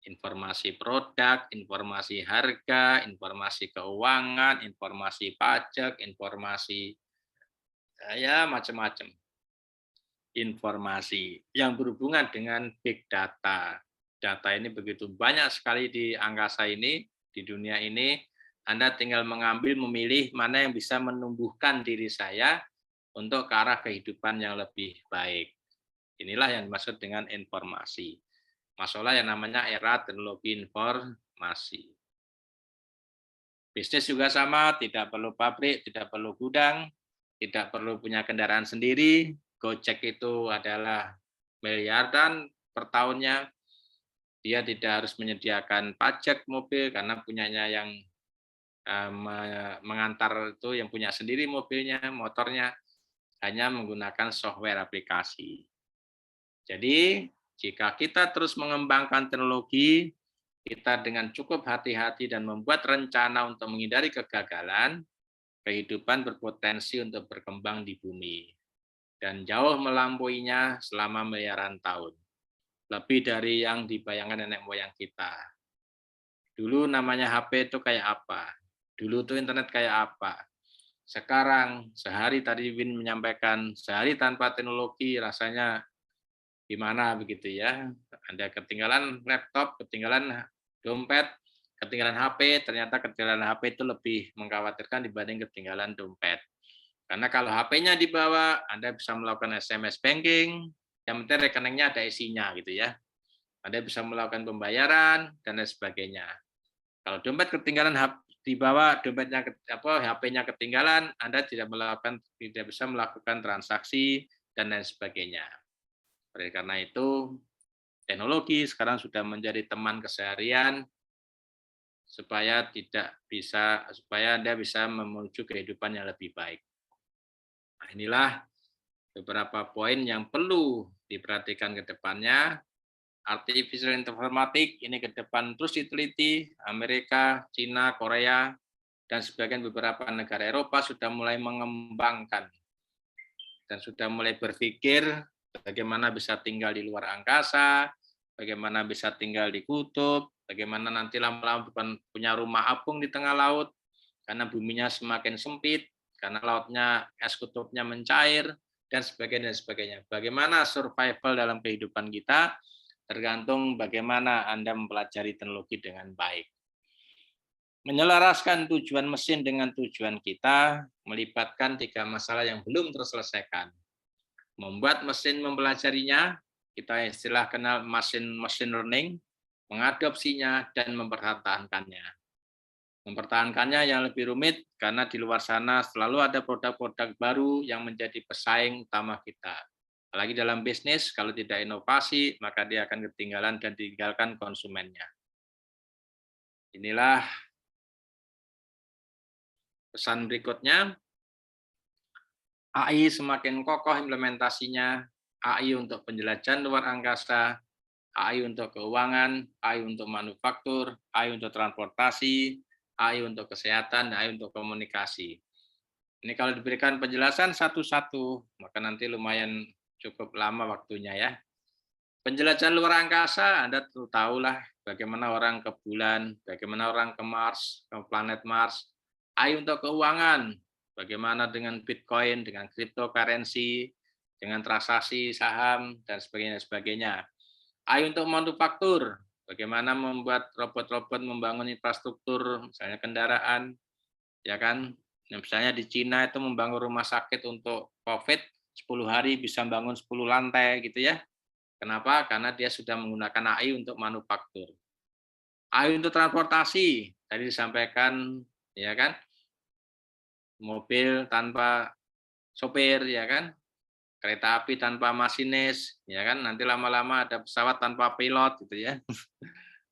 Informasi produk, informasi harga, informasi keuangan, informasi pajak, informasi ya macam-macam. Informasi yang berhubungan dengan big data. Data ini begitu banyak sekali di angkasa ini, di dunia ini. Anda tinggal mengambil, memilih mana yang bisa menumbuhkan diri saya untuk ke arah kehidupan yang lebih baik. Inilah yang dimaksud dengan informasi. Masalah yang namanya era teknologi informasi. Bisnis juga sama, tidak perlu pabrik, tidak perlu gudang, tidak perlu punya kendaraan sendiri. Gojek itu adalah miliaran per tahunnya. Dia tidak harus menyediakan pajak mobil karena punyanya yang mengantar itu yang punya sendiri mobilnya, motornya, hanya menggunakan software aplikasi. Jadi, jika kita terus mengembangkan teknologi, kita dengan cukup hati-hati dan membuat rencana untuk menghindari kegagalan, kehidupan berpotensi untuk berkembang di bumi. Dan jauh melampauinya selama miliaran tahun. Lebih dari yang dibayangkan nenek moyang kita. Dulu namanya HP itu kayak apa? Dulu tuh internet kayak apa? Sekarang, sehari tadi Win menyampaikan, sehari tanpa teknologi rasanya gimana begitu ya. Anda ketinggalan laptop, ketinggalan dompet, ketinggalan HP, ternyata ketinggalan HP itu lebih mengkhawatirkan dibanding ketinggalan dompet. Karena kalau HP-nya dibawa, Anda bisa melakukan SMS banking, yang penting rekeningnya ada isinya gitu ya. Anda bisa melakukan pembayaran dan lain sebagainya. Kalau dompet ketinggalan dibawa, dompetnya HP-nya ketinggalan, Anda tidak bisa melakukan transaksi dan lain sebagainya. Oleh karena itu, teknologi sekarang sudah menjadi teman keseharian supaya Anda bisa menuju kehidupan yang lebih baik. Nah, inilah beberapa poin yang perlu diperhatikan ke depannya. Artificial informatik ini ke depan terus diteliti. Amerika, Cina, Korea, dan sebagian beberapa negara Eropa sudah mulai mengembangkan dan sudah mulai berpikir bagaimana bisa tinggal di luar angkasa, bagaimana bisa tinggal di kutub, bagaimana nanti lama-lama punya rumah apung di tengah laut, karena buminya semakin sempit, karena lautnya, es kutubnya mencair, dan sebagainya. Bagaimana survival dalam kehidupan kita, tergantung bagaimana Anda mempelajari teknologi dengan baik. Menyelaraskan tujuan mesin dengan tujuan kita, melibatkan 3 masalah yang belum terselesaikan. Membuat mesin mempelajarinya, kita istilah kenal machine learning, mengadopsinya, dan mempertahankannya. Mempertahankannya yang lebih rumit, karena di luar sana selalu ada produk-produk baru yang menjadi pesaing utama kita. Apalagi dalam bisnis, kalau tidak inovasi, maka dia akan ketinggalan dan ditinggalkan konsumennya. Inilah pesan berikutnya. AI semakin kokoh implementasinya, AI untuk penjelajahan luar angkasa, AI untuk keuangan, AI untuk manufaktur, AI untuk transportasi, AI untuk kesehatan, AI untuk komunikasi. Ini kalau diberikan penjelasan satu-satu, maka nanti lumayan cukup lama waktunya ya. Penjelajahan luar angkasa, Anda tahulah bagaimana orang ke bulan, bagaimana orang ke Mars, ke planet Mars. AI untuk keuangan, bagaimana dengan Bitcoin, dengan cryptocurrency, dengan transaksi saham, dan sebagainya. AI untuk manufaktur, bagaimana membuat robot-robot membangun infrastruktur, misalnya kendaraan, ya kan? Misalnya di Cina itu membangun rumah sakit untuk COVID, 10 hari bisa bangun 10 lantai gitu ya. Kenapa? Karena dia sudah menggunakan AI untuk manufaktur. AI untuk transportasi, tadi disampaikan, ya kan? Mobil tanpa sopir, ya kan? Kereta api tanpa masinis, ya kan? Nanti lama-lama ada pesawat tanpa pilot, gitu ya.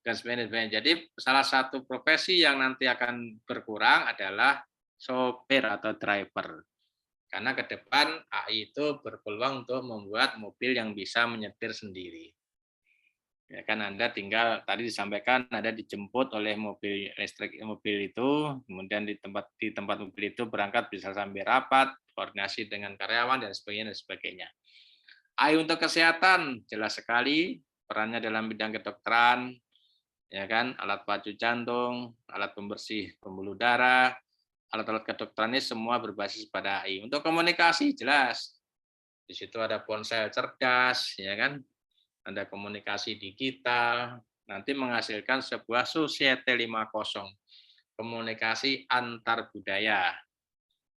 Dan sebagainya. Jadi salah satu profesi yang nanti akan berkurang adalah sopir atau driver. Karena ke depan AI itu berpeluang untuk membuat mobil yang bisa menyetir sendiri. Ya kan Anda tinggal tadi disampaikan Anda dijemput oleh mobil listrik mobil itu, kemudian di tempat mobil itu berangkat bisa sampai rapat, koordinasi dengan karyawan dan sebagainya. AI untuk kesehatan jelas sekali perannya dalam bidang kedokteran, ya kan, alat pacu jantung, alat pembersih pembuluh darah, alat-alat kedokteran ini semua berbasis pada AI. Untuk komunikasi jelas, di situ ada ponsel cerdas, ya kan, ada komunikasi digital, nanti menghasilkan sebuah society 5.0, komunikasi antar budaya,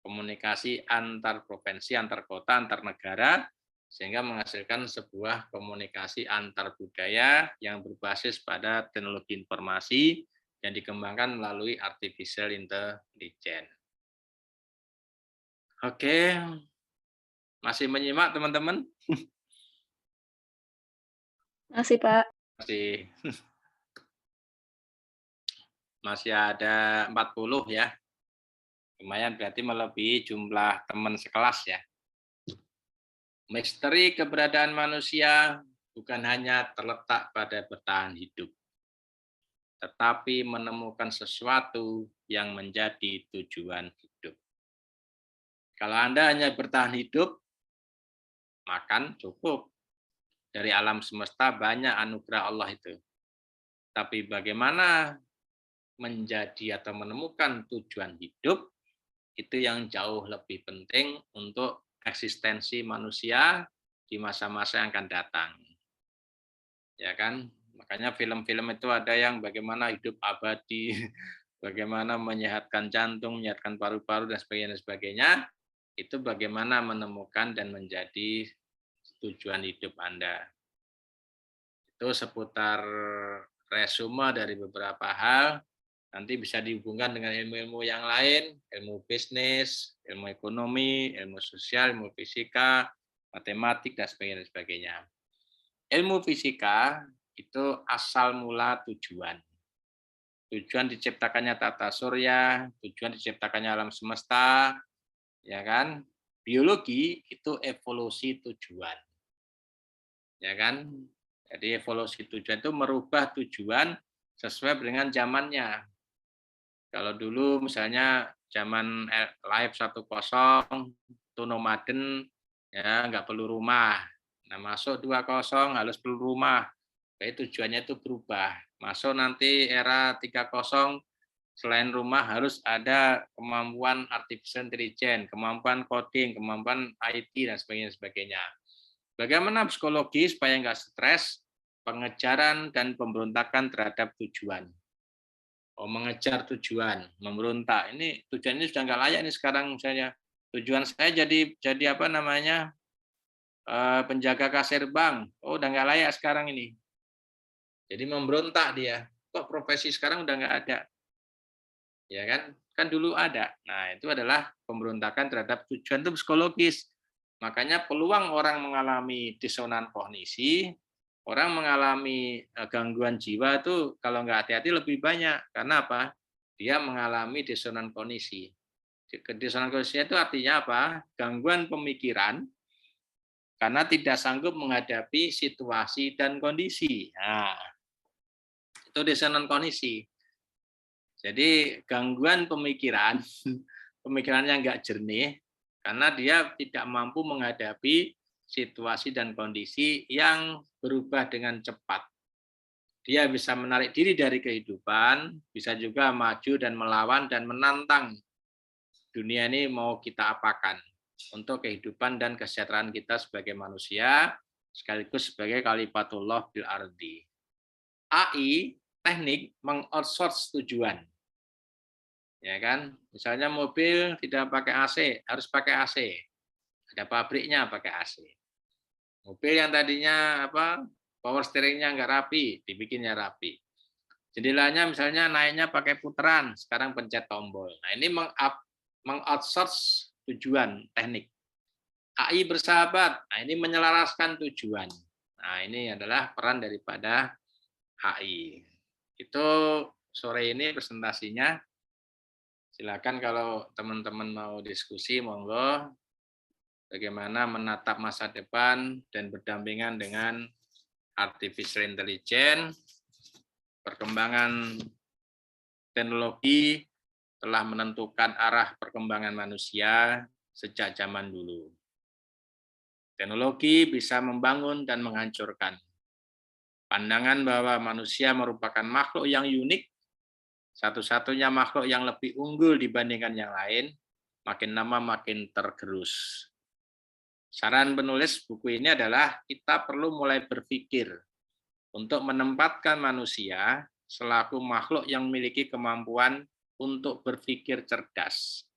komunikasi antar provinsi, antar kota, antar negara, sehingga menghasilkan sebuah komunikasi antar budaya yang berbasis pada teknologi informasi yang dikembangkan melalui artificial intelligence. Oke, masih menyimak teman-teman? Masih, Pak. Masih masih ada 40 ya. Lumayan berarti melebihi jumlah teman sekelas ya. Misteri keberadaan manusia bukan hanya terletak pada bertahan hidup, tetapi menemukan sesuatu yang menjadi tujuan hidup. Kalau Anda hanya bertahan hidup, makan cukup. Dari alam semesta banyak anugerah Allah itu. Tapi bagaimana menjadi atau menemukan tujuan hidup, itu yang jauh lebih penting untuk eksistensi manusia di masa-masa yang akan datang. Ya kan? Makanya film-film itu ada yang bagaimana hidup abadi, bagaimana menyehatkan jantung, menyehatkan paru-paru dan sebagainya. Itu bagaimana menemukan dan menjadi tujuan hidup Anda. Itu seputar resume dari beberapa hal. Nanti bisa dihubungkan dengan ilmu-ilmu yang lain, ilmu bisnis, ilmu ekonomi, ilmu sosial, ilmu fisika, matematik, dan sebagainya. Ilmu fisika itu asal mula tujuan. Tujuan diciptakannya tata surya, tujuan diciptakannya alam semesta, ya kan? Biologi itu evolusi tujuan. Ya kan? Jadi evolusi tujuan itu merubah tujuan sesuai dengan zamannya. Kalau dulu misalnya zaman Life 10 itu nomaden ya nggak perlu rumah. Nah, masuk 20 harus perlu rumah. Jadi tujuannya itu berubah. Masuk nanti era 30 selain rumah harus ada kemampuan artificial intelligence, kemampuan coding, kemampuan IT dan sebagainya. Bagaimana psikologi supaya nggak stres, pengejaran dan pemberontakan terhadap tujuan. Mengejar tujuan, memberontak. Ini tujuan ini sudah nggak layak nih sekarang misalnya. Tujuan saya jadi apa namanya penjaga kasir bank. Udah nggak layak sekarang ini. Jadi memberontak dia. Kok profesi sekarang udah nggak ada? Ya kan? Kan dulu ada. Nah itu adalah pemberontakan terhadap tujuan itu psikologis. Makanya peluang orang mengalami disonan kognisi, orang mengalami gangguan jiwa itu kalau nggak hati-hati lebih banyak. Karena apa? Dia mengalami disonan kognisi. Disonan kognisi itu artinya apa? Gangguan pemikiran karena tidak sanggup menghadapi situasi dan kondisi. Nah, itu disonan kognisi. Jadi gangguan pemikiran, pemikirannya nggak jernih, karena dia tidak mampu menghadapi situasi dan kondisi yang berubah dengan cepat. Dia bisa menarik diri dari kehidupan, bisa juga maju dan melawan dan menantang dunia ini mau kita apakan untuk kehidupan dan kesejahteraan kita sebagai manusia, sekaligus sebagai khalifatullah bil ardi. AI, teknik mengoutsource tujuan. Ya kan? Misalnya mobil tidak pakai AC, harus pakai AC. Ada pabriknya pakai AC. Mobil yang tadinya power steeringnya nggak rapi, dibikinnya rapi. Jendelanya misalnya naiknya pakai putaran, sekarang pencet tombol. Nah ini mengoutsource tujuan teknik. AI bersahabat, nah ini menyelaraskan tujuan. Nah ini adalah peran daripada AI. Itu sore ini presentasinya. Silakan kalau teman-teman mau diskusi, monggo. Bagaimana menatap masa depan dan berdampingan dengan artificial intelligence, perkembangan teknologi telah menentukan arah perkembangan manusia sejak zaman dulu. Teknologi bisa membangun dan menghancurkan. Pandangan bahwa manusia merupakan makhluk yang unik, satu-satunya makhluk yang lebih unggul dibandingkan yang lain, makin lama makin tergerus. Saran penulis buku ini adalah kita perlu mulai berpikir untuk menempatkan manusia selaku makhluk yang memiliki kemampuan untuk berpikir cerdas.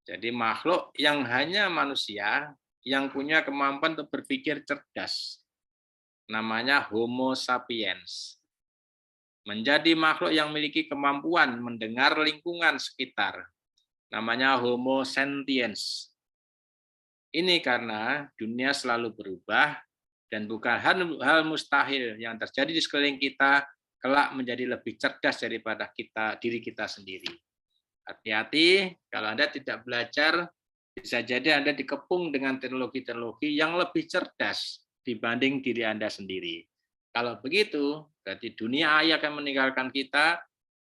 Jadi makhluk yang hanya manusia yang punya kemampuan untuk berpikir cerdas. Namanya Homo sapiens. Menjadi makhluk yang memiliki kemampuan mendengar lingkungan sekitar. Namanya Homo sentiens. Ini karena dunia selalu berubah dan bukan hal mustahil yang terjadi di sekeliling kita kelak menjadi lebih cerdas daripada diri kita sendiri. Hati-hati kalau Anda tidak belajar, bisa jadi Anda dikepung dengan teknologi-teknologi yang lebih cerdas dibanding diri Anda sendiri. Kalau begitu, berarti dunia ayah akan meninggalkan kita,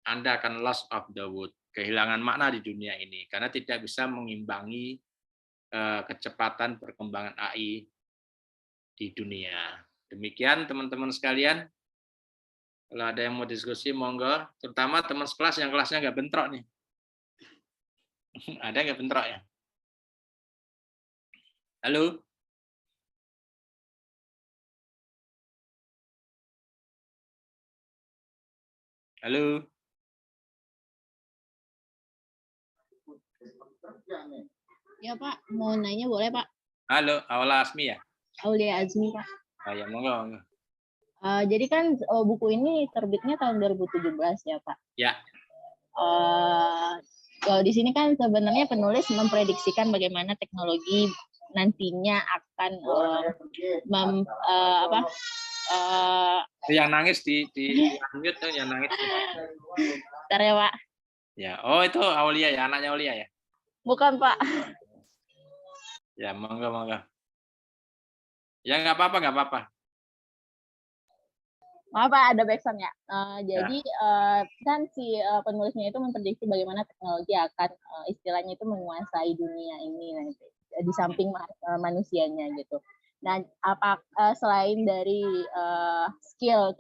Anda akan lost of the wood, kehilangan makna di dunia ini, karena tidak bisa mengimbangi kecepatan perkembangan AI di dunia. Demikian teman-teman sekalian. Kalau ada yang mau diskusi, monggo. Terutama teman sekelas yang kelasnya nggak bentrok nih. Ada nggak bentrok ya? Halo? Halo? Ya Pak, mau nanya boleh Pak? Halo, Aula Asmi ya? Aulia Azmi Pak. Oh, ya, monggo. Jadi kan buku ini terbitnya tahun 2017 ya Pak. Ya. Kalau di sini kan sebenarnya penulis memprediksikan bagaimana teknologi nantinya akan yang nangis di unmute tuh, yang nangis. Bentar ya Pak. Ya, oh itu Aulia ya, anaknya Aulia ya? Bukan Pak. Ya, monggo. Ya nggak apa-apa. Maaf Pak, ada backsound ya. Jadi kan si penulisnya itu memprediksi bagaimana teknologi akan istilahnya itu menguasai dunia ini nanti di samping manusianya gitu. Nah, selain dari skill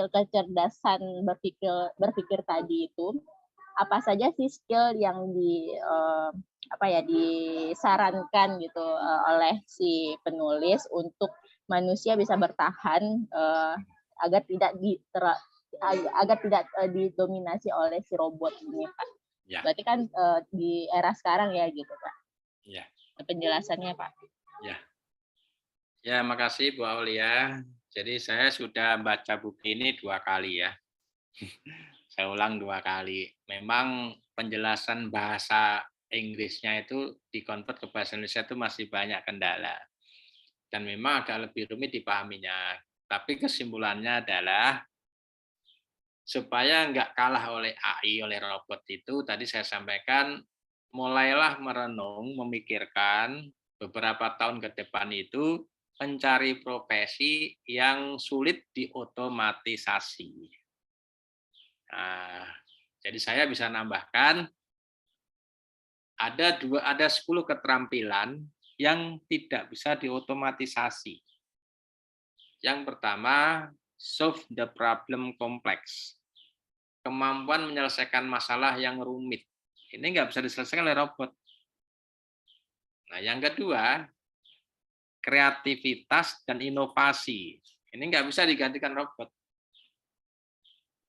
kecerdasan berpikir tadi itu, apa saja sih skill yang disarankan gitu oleh si penulis untuk manusia bisa bertahan agar tidak didominasi oleh si robot ini Pak. Ya. Berarti kan di era sekarang ya gitu Pak. Ya. Penjelasannya Pak. Ya. Ya, makasih Bu Aulia. Jadi saya sudah baca buku ini 2 kali ya. Saya ulang 2 kali. Memang penjelasan bahasa Inggrisnya itu dikonvert ke bahasa Indonesia itu masih banyak kendala. Dan memang agak lebih rumit dipahaminya. Tapi kesimpulannya adalah supaya nggak kalah oleh AI, oleh robot itu, tadi saya sampaikan, mulailah merenung, memikirkan beberapa tahun ke depan itu, mencari profesi yang sulit diotomatisasi. Nah, jadi saya bisa nambahkan, ada 10 keterampilan yang tidak bisa diotomatisasi. Yang pertama, solve the problem complex. Kemampuan menyelesaikan masalah yang rumit. Ini nggak bisa diselesaikan oleh robot. Nah, yang kedua, kreativitas dan inovasi. Ini nggak bisa digantikan robot.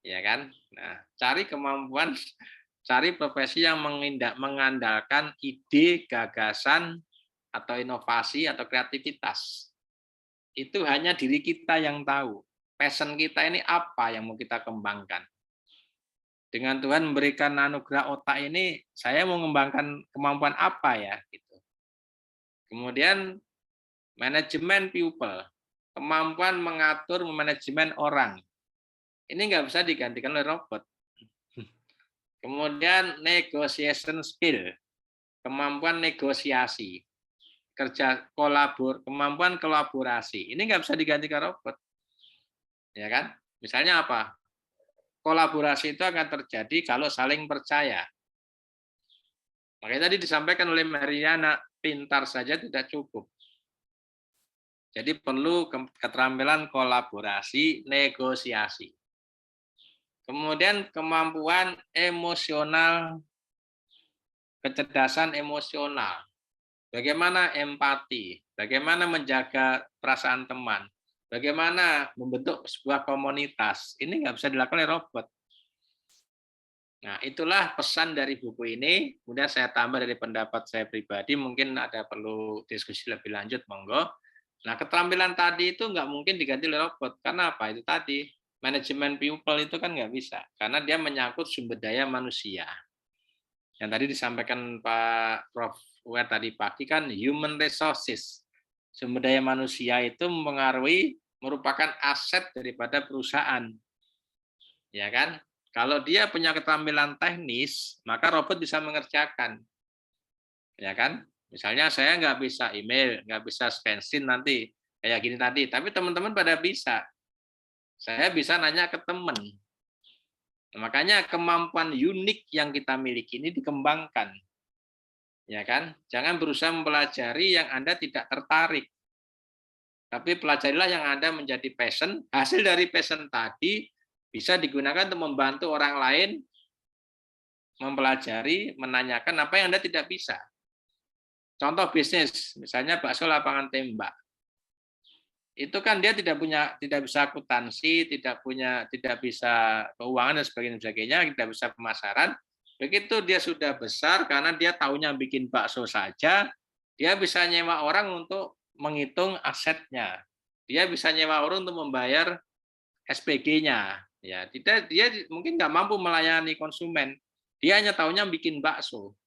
Ya kan? Nah, cari profesi yang mengandalkan ide, gagasan, atau inovasi atau kreativitas. Itu hanya diri kita yang tahu. Passion kita ini apa yang mau kita kembangkan. Dengan Tuhan memberikan anugerah otak ini, saya mau mengembangkan kemampuan apa ya? Gitu. Kemudian manajemen people, kemampuan mengatur manajemen orang. Ini nggak bisa digantikan oleh robot. Kemudian negotiation skill, kemampuan negosiasi. Kemampuan kolaborasi. Ini nggak bisa digantikan robot. Ya kan? Misalnya apa? Kolaborasi itu akan terjadi kalau saling percaya. Makanya tadi disampaikan oleh Mariana, pintar saja tidak cukup. Jadi perlu keterampilan kolaborasi, negosiasi. Kemudian kemampuan emosional, kecerdasan emosional. Bagaimana empati, bagaimana menjaga perasaan teman, bagaimana membentuk sebuah komunitas. Ini nggak bisa dilakukan oleh robot. Nah, itulah pesan dari buku ini. Kemudian saya tambah dari pendapat saya pribadi, mungkin ada perlu diskusi lebih lanjut, monggo. Nah, keterampilan tadi itu nggak mungkin diganti oleh robot. Karena apa? Itu tadi, manajemen people itu kan nggak bisa. Karena dia menyangkut sumber daya manusia. Yang tadi disampaikan Pak Prof. tadi pagi kan human resources. Sumber daya manusia itu merupakan aset daripada perusahaan. Ya kan? Kalau dia punya keterampilan teknis, maka robot bisa mengerjakan. Ya kan? Misalnya saya nggak bisa email, nggak bisa scan nanti kayak gini tadi, tapi teman-teman pada bisa. Saya bisa nanya ke teman. Makanya kemampuan unik yang kita miliki ini dikembangkan. Ya kan? Jangan berusaha mempelajari yang Anda tidak tertarik. Tapi pelajarilah yang Anda menjadi passion. Hasil dari passion tadi bisa digunakan untuk membantu orang lain mempelajari, menanyakan apa yang Anda tidak bisa. Contoh bisnis, misalnya bakso lapangan tembak. Itu kan dia tidak bisa akuntansi, tidak bisa keuangan dan sebagainya, tidak bisa pemasaran. Begitu dia sudah besar, karena dia taunya bikin bakso saja, dia bisa nyewa orang untuk menghitung asetnya. Dia bisa nyewa orang untuk membayar SPG-nya. Ya, dia mungkin nggak mampu melayani konsumen. Dia hanya taunya bikin bakso.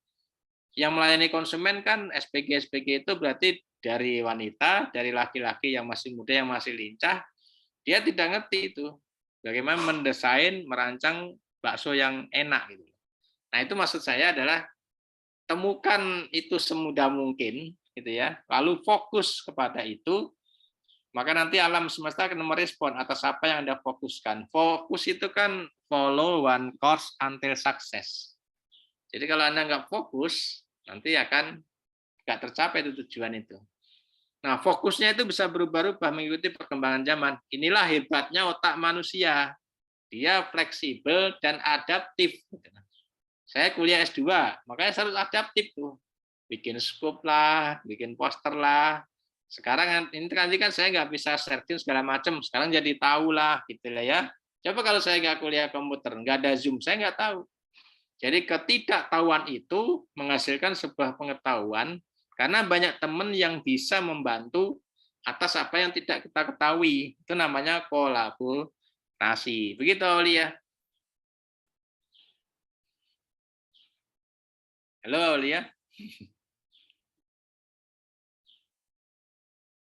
Yang melayani konsumen kan SPG itu berarti dari wanita, dari laki-laki yang masih muda, yang masih lincah, dia tidak ngerti itu bagaimana mendesain, merancang bakso yang enak gitu. Nah, itu maksud saya adalah temukan itu semudah mungkin gitu ya. Lalu fokus kepada itu, maka nanti alam semesta akan merespon atas apa yang Anda fokuskan. Fokus itu kan follow one course until success. Jadi kalau Anda nggak fokus, nanti akan nggak tercapai itu tujuan itu. Nah, fokusnya itu bisa berubah-ubah mengikuti perkembangan zaman. Inilah hebatnya otak manusia. Dia fleksibel dan adaptif. Saya kuliah S2, makanya selalu adaptif tuh. Bikin scoop lah, bikin poster lah. Sekarang ini nanti kan saya nggak bisa searching segala macam. Sekarang jadi tahu lah, gitu lah ya. Coba kalau saya nggak kuliah komputer, nggak ada Zoom, saya nggak tahu. Jadi ketidaktahuan itu menghasilkan sebuah pengetahuan, karena banyak teman yang bisa membantu atas apa yang tidak kita ketahui. Itu namanya kolaborasi. Begitu, Aulia. Halo, Aulia.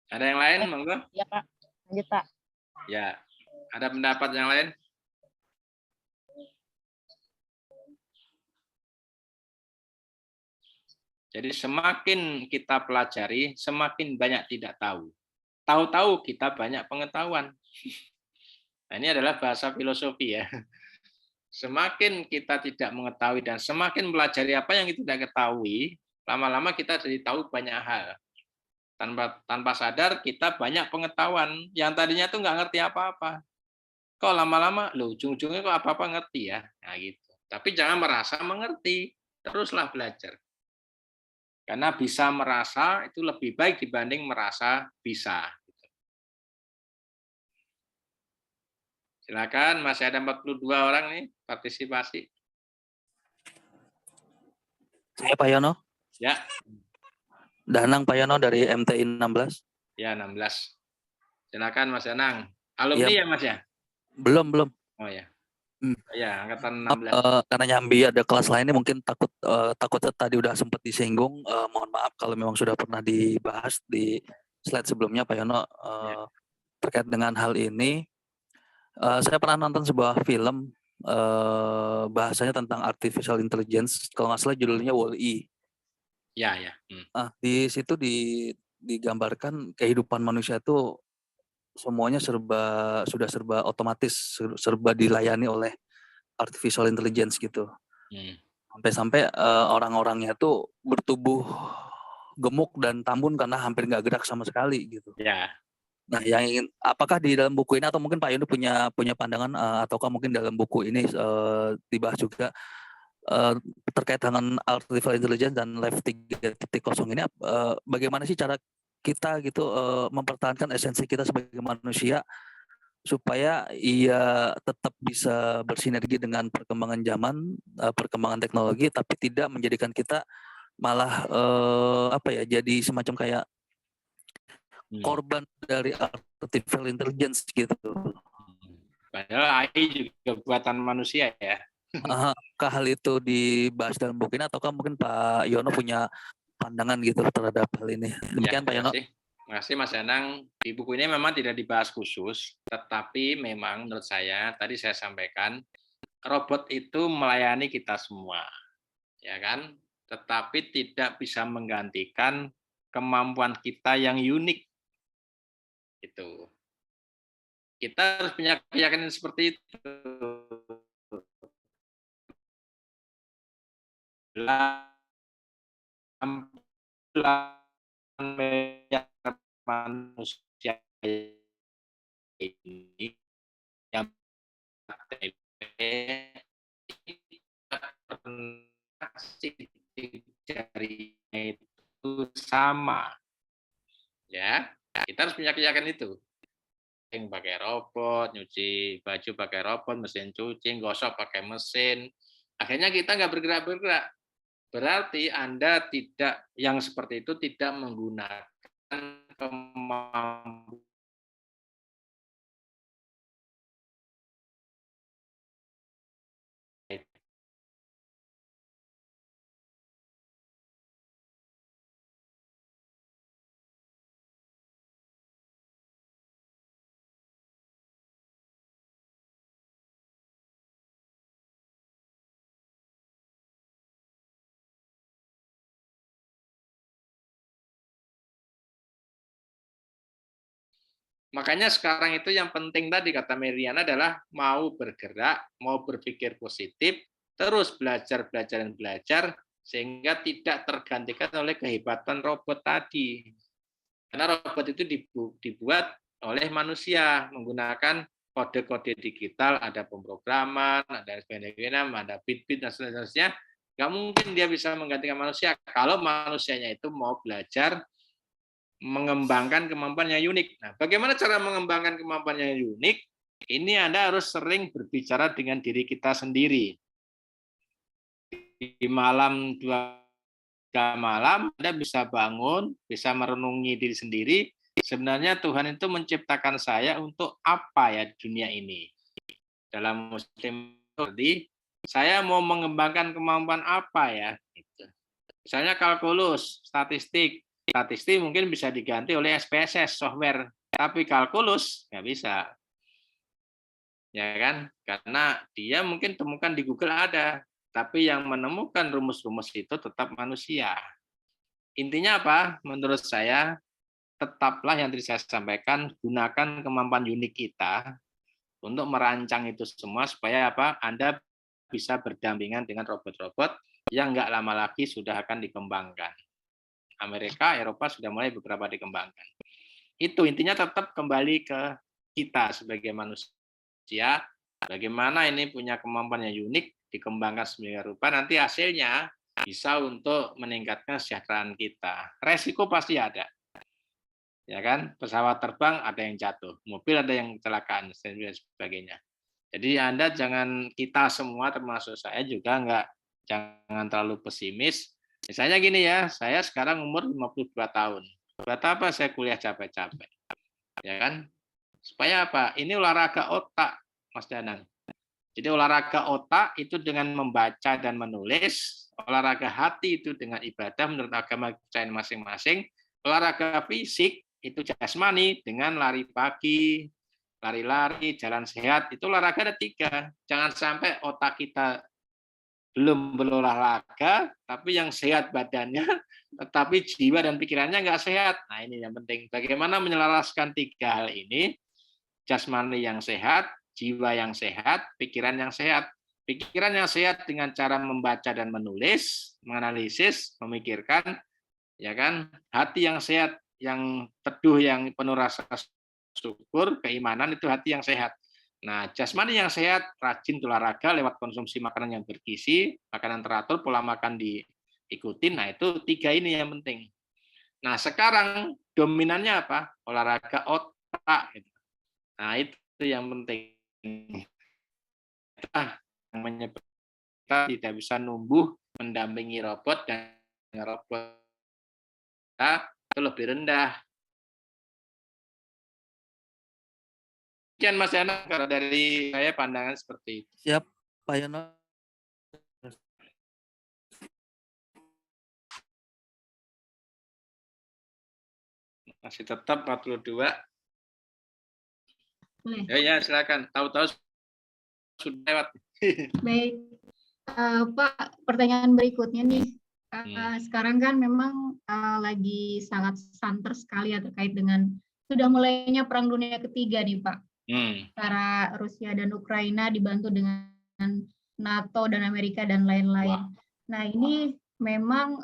Ada yang lain, monggo? Ya, Pak. Lanjut, Pak. Ya. Ada pendapat yang lain? Jadi semakin kita pelajari, semakin banyak tidak tahu. Tahu-tahu kita banyak pengetahuan. Nah, ini adalah bahasa filosofi ya. Semakin kita tidak mengetahui dan semakin pelajari apa yang kita tidak ketahui, lama-lama kita jadi tahu banyak hal. Tanpa sadar kita banyak pengetahuan yang tadinya tuh nggak ngerti apa-apa. Kok lama-lama, loh ujung-ujungnya kok apa-apa ngerti ya. Nah gitu. Tapi jangan merasa mengerti, teruslah belajar. Karena bisa merasa itu lebih baik dibanding merasa bisa. Silakan, masih ada 42 orang nih partisipasi. Saya Pak Yono. Ya. Danang Pak Yono dari MTI 16. Ya, 16. Silakan Mas Danang. Alumni ya Mas ya? Belum. Oh ya. Ya, angkatan 16. Karena nyambi ada kelas lainnya mungkin takutnya tadi udah sempat disinggung. Mohon maaf kalau memang sudah pernah dibahas di slide sebelumnya Pak Yono terkait dengan hal ini. Saya pernah nonton sebuah film bahasanya tentang artificial intelligence, kalau nggak salah judulnya Wall-E. Ya. Di situ digambarkan kehidupan manusia itu semuanya sudah serba otomatis, serba dilayani oleh artificial intelligence gitu. Sampai-sampai orang-orangnya tuh bertubuh gemuk dan tambun karena hampir nggak gerak sama sekali gitu. Ya. Nah, apakah di dalam buku ini atau mungkin Pak Yono punya pandangan ataukah mungkin dalam buku ini dibahas juga terkait dengan artificial intelligence dan Life 3.0 ini, bagaimana sih cara kita gitu mempertahankan esensi kita sebagai manusia supaya ia tetap bisa bersinergi dengan perkembangan zaman, perkembangan teknologi, tapi tidak menjadikan kita malah jadi semacam kayak korban dari artificial intelligence gitu. Padahal AI juga buatan manusia ya. Apakah hal itu dibahas dalam buku ini ataukah mungkin Pak Yono punya pandangan gitu terhadap hal ini? Demikian Pak Yono. Makasih Mas Danang. Di buku ini memang tidak dibahas khusus, tetapi memang menurut saya, tadi saya sampaikan, robot itu melayani kita semua, ya kan? Tetapi tidak bisa menggantikan kemampuan kita yang unik. Itu. Kita harus punya keyakinan seperti itu. Manusia ini yang jarinya itu sama, ya kita harus punya keyakinan itu. Yang pakai robot, nyuci baju pakai robot, mesin cuci, gosok pakai mesin, akhirnya kita nggak bergerak-bergerak. Berarti Anda tidak, yang seperti itu tidak menggunakan kemampuan. Makanya sekarang itu yang penting tadi kata Merian adalah mau bergerak, mau berpikir positif, terus belajar sehingga tidak tergantikan oleh kehebatan robot tadi. Karena robot itu dibuat oleh manusia menggunakan kode-kode digital, ada pemrograman, ada SPNDM, ada bit-bit dan seterusnya. Nggak mungkin dia bisa menggantikan manusia kalau manusianya itu mau belajar mengembangkan kemampuan yang unik. Nah, bagaimana cara mengembangkan kemampuan yang unik? Ini Anda harus sering berbicara dengan diri kita sendiri. Di malam 2 malam, Anda bisa bangun, bisa merenungi diri sendiri. Sebenarnya Tuhan itu menciptakan saya untuk apa ya di dunia ini? Dalam Muslim tadi, saya mau mengembangkan kemampuan apa ya? Misalnya kalkulus, statistik mungkin bisa diganti oleh SPSS, software. Tapi kalkulus nggak bisa. Ya kan? Karena dia mungkin temukan di Google ada. Tapi yang menemukan rumus-rumus itu tetap manusia. Intinya apa? Menurut saya, tetaplah yang tadi saya sampaikan, gunakan kemampuan unik kita untuk merancang itu semua supaya apa? Anda bisa berdampingan dengan robot-robot yang nggak lama lagi sudah akan dikembangkan. Amerika, Eropa sudah mulai beberapa dikembangkan. Itu intinya tetap kembali ke kita sebagai manusia, bagaimana ini punya kemampuan yang unik, dikembangkan sedemikian rupa, nanti hasilnya bisa untuk meningkatkan kesejahteraan kita. Resiko pasti ada. Ya kan? Pesawat terbang ada yang jatuh, mobil ada yang kecelakaan, dan sebagainya. Jadi Anda jangan, kita semua termasuk saya juga jangan terlalu pesimis. Misalnya gini ya, saya sekarang umur 52 tahun. Buat apa saya kuliah capek-capek? Ya kan? Supaya apa? Ini olahraga otak, Mas Danang. Jadi olahraga otak itu dengan membaca dan menulis, olahraga hati itu dengan ibadah menurut agama kepercayaan masing-masing, olahraga fisik itu jasmani dengan lari pagi, lari-lari, jalan sehat, itu olahraga ada 3. Jangan sampai otak kita belum berolahraga, tapi yang sehat badannya, tetapi jiwa dan pikirannya nggak sehat. Nah ini yang penting. Bagaimana menyelaraskan 3 hal ini, jasmani yang sehat, jiwa yang sehat, pikiran yang sehat. Pikiran yang sehat dengan cara membaca dan menulis, menganalisis, memikirkan, ya kan. Hati yang sehat, yang teduh, yang penuh rasa syukur, keimanan, itu hati yang sehat. Nah, jasmani yang sehat, rajin olahraga lewat konsumsi makanan yang bergizi, makanan teratur, pola makan diikutin. Nah, itu 3 ini yang penting. Nah, sekarang dominannya apa? Olahraga otak. Nah, itu yang penting. Yang menyebabkan kita tidak bisa numbuh mendampingi robot, dan robot kita itu lebih rendah. Sekian Mas Yana, kalau dari saya pandangan seperti itu. Siap, Pak Yono. Masih tetap 42. Boleh. Ya, silakan. Tahu-tahu sudah lewat. Baik, Pak, pertanyaan berikutnya nih. Sekarang kan memang lagi sangat santer sekali ya terkait dengan sudah mulainya Perang Dunia Ketiga nih Pak. Antara Rusia dan Ukraina dibantu dengan NATO dan Amerika dan lain-lain. Nah ini memang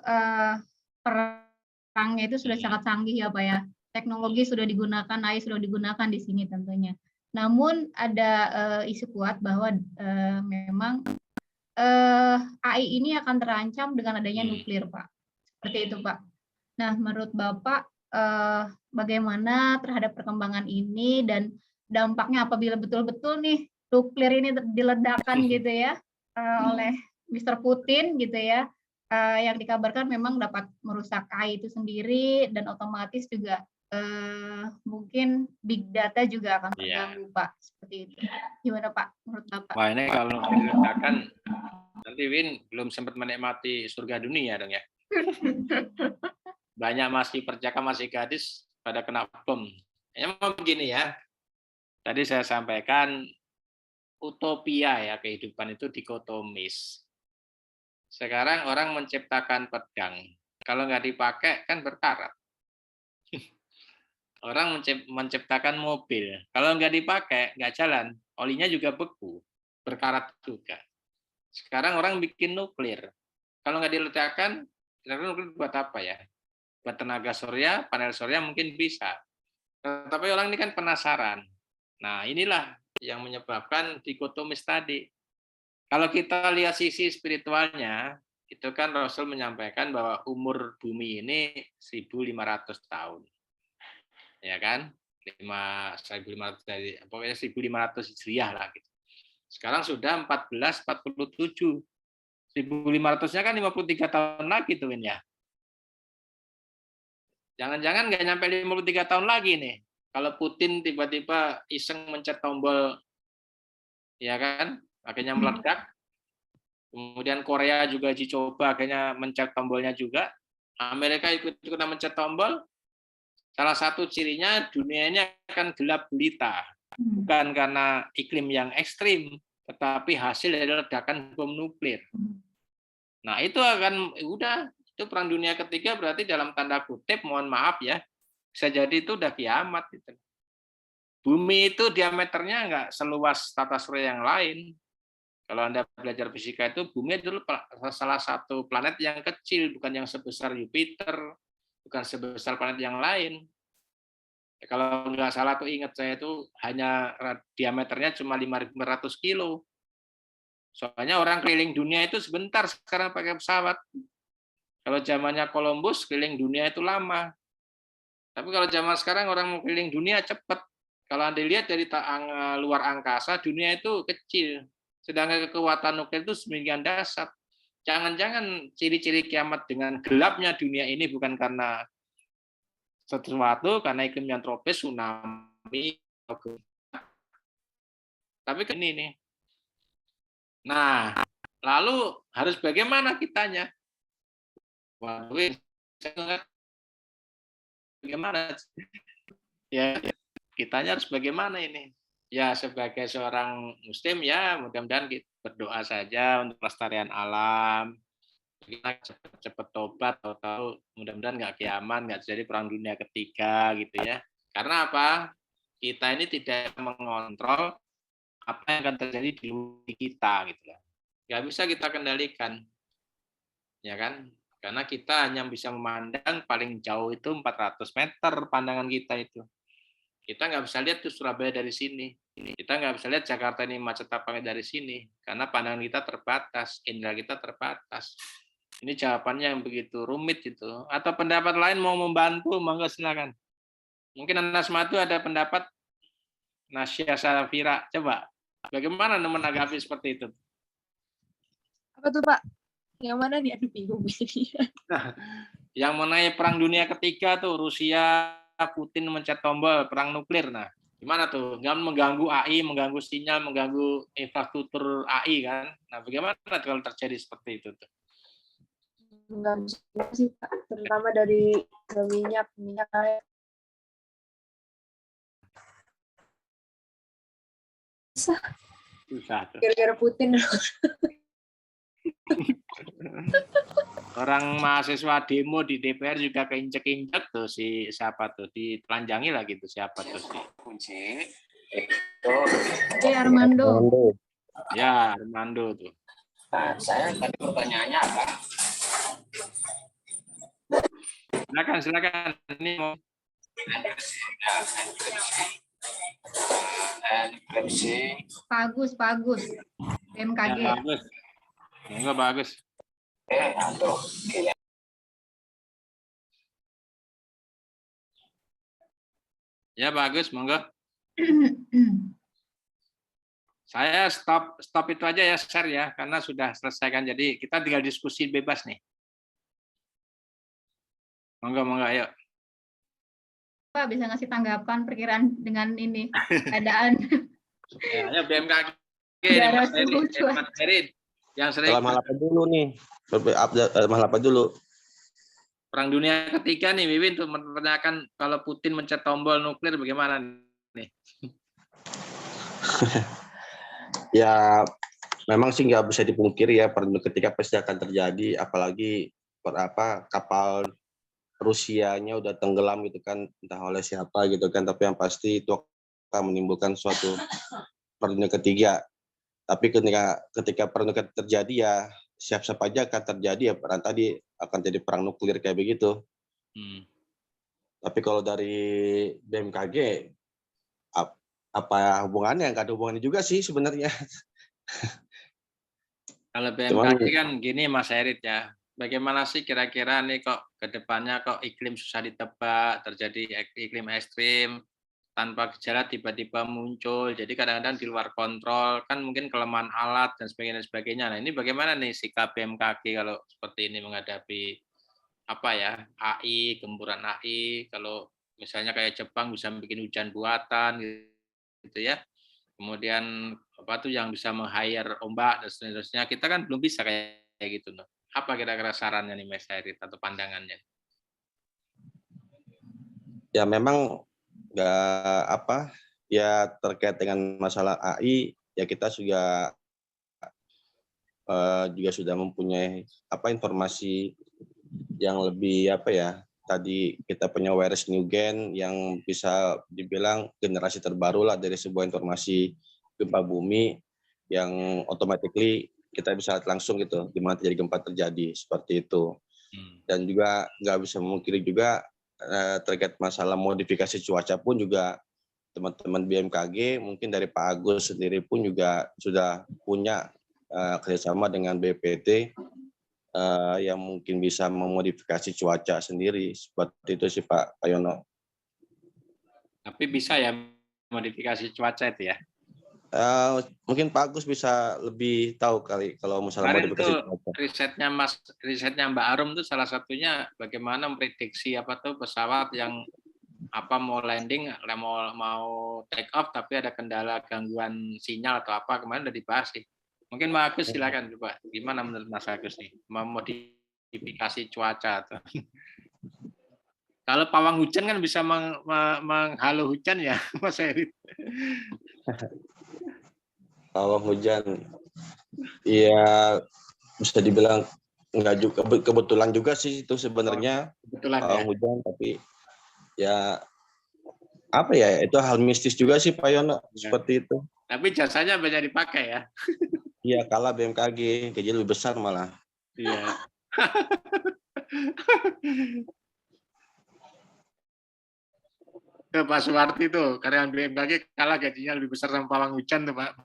perangnya itu sudah sangat canggih ya Pak ya. Teknologi sudah digunakan, AI sudah digunakan di sini tentunya. Namun ada isu kuat bahwa memang AI ini akan terancam dengan adanya nuklir, Pak. Seperti itu, Pak. Nah, menurut Bapak, bagaimana terhadap perkembangan ini dan dampaknya apabila betul-betul nih nuklir ini diledakkan gitu ya oleh Mr. Putin gitu ya, yang dikabarkan memang dapat merusak AI itu sendiri dan otomatis juga mungkin big data juga akan terganggu, Pak. Seperti itu. Gimana, Pak, menurut Bapak? Wah, ini kalau diledakan, nanti Win belum sempat menikmati surga dunia dong ya. Banyak masih perjaka, masih gadis, pada kena bom. Emang begini ya, tadi saya sampaikan, utopia ya, kehidupan itu dikotomis. Sekarang orang menciptakan pedang, kalau nggak dipakai kan berkarat. Orang menciptakan mobil, kalau nggak dipakai, nggak jalan, olinya juga beku, berkarat juga. Sekarang orang bikin nuklir, kalau nggak diledakkan, nuklir buat apa ya? Buat tenaga surya, panel surya mungkin bisa. Tapi orang ini kan penasaran. Nah inilah yang menyebabkan dikotomis tadi. Kalau kita lihat sisi spiritualnya, itu kan Rasul menyampaikan bahwa umur bumi ini 1.500 tahun. Ya kan, 1.500 dari pokoknya 1.500 Hijriah lah gitu. Sekarang sudah 1447. 1.500-nya kan 53 tahun lagi tuh Win ya. Jangan-jangan nggak nyampe 53 tahun lagi nih. Kalau Putin tiba-tiba iseng mencet tombol, ya kan, akhirnya meledak. Kemudian Korea juga dicoba, akhirnya mencet tombolnya juga. Amerika ikut-ikutan mencet tombol. Salah satu cirinya dunia ini akan gelap gulita, bukan karena iklim yang ekstrim, tetapi hasil dari ledakan bom nuklir. Nah itu akan itu perang dunia ketiga berarti dalam tanda kutip, mohon maaf ya, bisa jadi itu udah kiamat. Gitu. Bumi itu diameternya nggak seluas tata surya yang lain. Kalau Anda belajar fisika itu, bumi itu salah satu planet yang kecil, bukan yang sebesar Jupiter, bukan sebesar planet yang lain. Kalau nggak salah tuh ingat saya itu hanya diameternya cuma 5.500 kilo. Soalnya orang keliling dunia itu sebentar sekarang pakai pesawat. Kalau zamannya Columbus keliling dunia itu lama. Tapi kalau zaman sekarang orang mau keliling dunia cepat. Kalau Anda lihat dari luar angkasa, dunia itu kecil. Sedangkan kekuatan nuklir itu sedemikian dahsyat. Jangan-jangan ciri-ciri kiamat dengan gelapnya dunia ini bukan karena sesuatu, karena iklim yang tropis, tsunami, tapi ini nih. Nah, lalu harus bagaimana kitanya? Waduh, bagaimana? Ya, kitanya harus bagaimana ini? Ya, sebagai seorang Muslim ya, mudah-mudahan kita berdoa saja untuk pelestarian alam. Kita cepat tobat, tahu-tahu mudah-mudahan nggak kiamat, nggak terjadi perang dunia ketiga gitu ya. Karena apa? Kita ini tidak mengontrol apa yang akan terjadi di luar kita gitu lah. Nggak bisa kita kendalikan, ya kan? Karena kita hanya bisa memandang paling jauh itu 400 meter pandangan kita itu. Kita nggak bisa lihat tuh Surabaya dari sini. Kita nggak bisa lihat Jakarta ini macet apa dari sini. Karena pandangan kita terbatas, indera kita terbatas. Ini jawabannya yang begitu rumit itu. Atau pendapat lain mau membantu, monggo silakan. Mungkin Anas Matu ada pendapat Nasya Safira. Coba, bagaimana menanggapi seperti itu? Apa tuh Pak? Yang mana nih? Aduh bingung. Nah, yang mengenai perang dunia ketiga tuh Rusia, Putin mencet tombol perang nuklir. Nah, gimana tuh? Jangan mengganggu AI, mengganggu sinyal, mengganggu infrastruktur AI kan? Nah, bagaimana kalau terjadi seperti itu tuh? Enggak sih Pak, terutama dari minyak susah. Susah tuh. Gara-gara Putin. Orang mahasiswa demo di DPR juga keinjek-injek tuh si siapa tuh, ditelanjangi lah gitu siapa tuh si kunci itu. Armando. Ya, Armando tuh. Nah, saya tadi pertanyaannya apa? Silakan. Ini mau enkripsi. Bagus. BMKG. ya, bagus. Enggak bagus. Aduh. Ya bagus, monggo. Saya stop itu aja ya, share ya, karena sudah selesai kan. Jadi kita tinggal diskusi bebas nih. Monggo, ayo. Pak bisa ngasih tanggapan perkiraan dengan ini keadaan. Ya, ayo BMKG. Daerah Mas suhu Herin. Yang sering. Dalam hal apa dulu nih? Dalam hal apa dulu? Perang Dunia Ketiga nih, Wiwin tuh menanyakan kalau Putin mencet tombol nuklir bagaimana nih? Ya, memang sih nggak bisa dipungkiri ya, perang dunia ketiga pasti akan terjadi, apalagi kapal Rusianya udah tenggelam gitu kan, entah oleh siapa gitu kan, tapi yang pasti itu akan menimbulkan suatu perang dunia ketiga. Tapi ketika perang dunia terjadi ya siap-siap aja akan terjadi ya, peran tadi akan jadi perang nuklir kayak begitu. Tapi kalau dari BMKG apa hubungannya? Nggak ada hubungannya juga sih sebenarnya. Kalau BMKG kan gini Mas Herit ya, bagaimana sih kira-kira nih kok ke depannya kok iklim susah ditebak, terjadi iklim ekstrim, tanpa gejala tiba-tiba muncul, jadi kadang-kadang di luar kontrol, kan mungkin kelemahan alat dan sebagainya. Nah ini bagaimana nih sikap BMKG kalau seperti ini menghadapi AI, gempuran AI, kalau misalnya kayak Jepang bisa bikin hujan buatan gitu ya, kemudian yang bisa meng-hire ombak dan seterusnya, kita kan belum bisa kayak gitu. Apa kira-kira sarannya nih Mas Herit atau pandangannya? Ya memang ya terkait dengan masalah AI ya kita juga sudah mempunyai informasi yang lebih tadi kita punya virus new gen yang bisa dibilang generasi terbaru lah dari sebuah informasi gempa bumi yang automatically kita bisa lihat langsung gitu di mana terjadi gempa terjadi seperti itu. Dan juga nggak bisa memungkiri juga terkait masalah modifikasi cuaca pun juga teman-teman BMKG mungkin dari Pak Agus sendiri pun juga sudah punya kerjasama dengan BPT yang mungkin bisa memodifikasi cuaca sendiri seperti itu sih Pak Yono. Tapi bisa ya modifikasi cuaca itu ya? Mungkin Pak Agus bisa lebih tahu kali kalau masalah modifikasi cuaca. Risetnya Mbak Arum itu salah satunya bagaimana memprediksi pesawat yang mau landing, mau take off tapi ada kendala gangguan sinyal atau apa, kemarin udah dibahas sih. Mungkin Mas Agus silakan coba, gimana menurut Mas Agus nih memodifikasi cuaca atau kalau pawang hujan kan bisa menghalau hujan ya Mas Herit. Pawang hujan, ya bisa dibilang enggak juga, kebetulan juga sih itu sebenarnya pawang hujan, tapi ya itu hal mistis juga sih Pak Yono seperti itu. Tapi jasanya banyak dipakai ya. Iya, kalah BMKG, gaji lebih besar malah. Iya. Ke Pak Suwarti tuh, karyawan BMKG kalah gajinya lebih besar sama pawang hujan tuh Pak.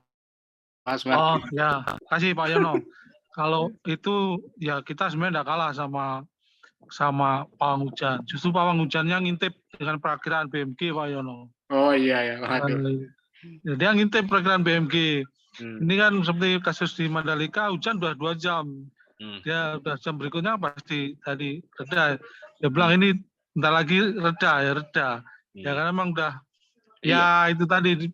Pak Suwarti. Oh ya, kasih Pak Yono. Kalau itu ya kita sebenarnya tidak kalah sama pawang hujan. Justru pawang hujannya ngintip dengan perakiraan BMG Pak Yono. Oh iya ya. Dia ngintip perakiraan BMG. Ini kan seperti kasus di Mandalika, hujan udah 2 jam. Dia udah jam berikutnya pasti tadi reda. Dia bilang ini bentar lagi reda. Ya karena memang udah ya itu tadi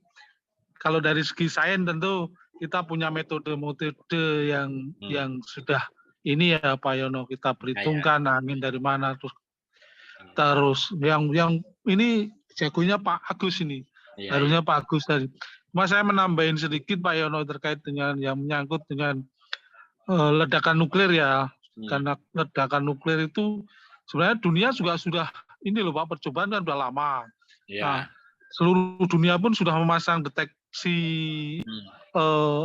kalau dari segi sains tentu kita punya metode yang sudah ini ya Pak Yono, kita perhitungkan angin dari mana terus yang ini jagonya Pak Agus ini. Harusnya Pak Agus tadi. Cuma saya menambahin sedikit Pak Yono terkait dengan yang menyangkut dengan ledakan nuklir ya. Karena ledakan nuklir itu sebenarnya dunia juga sudah ini loh Pak, percobaan kan sudah lama. Nah, seluruh dunia pun sudah memasang deteksi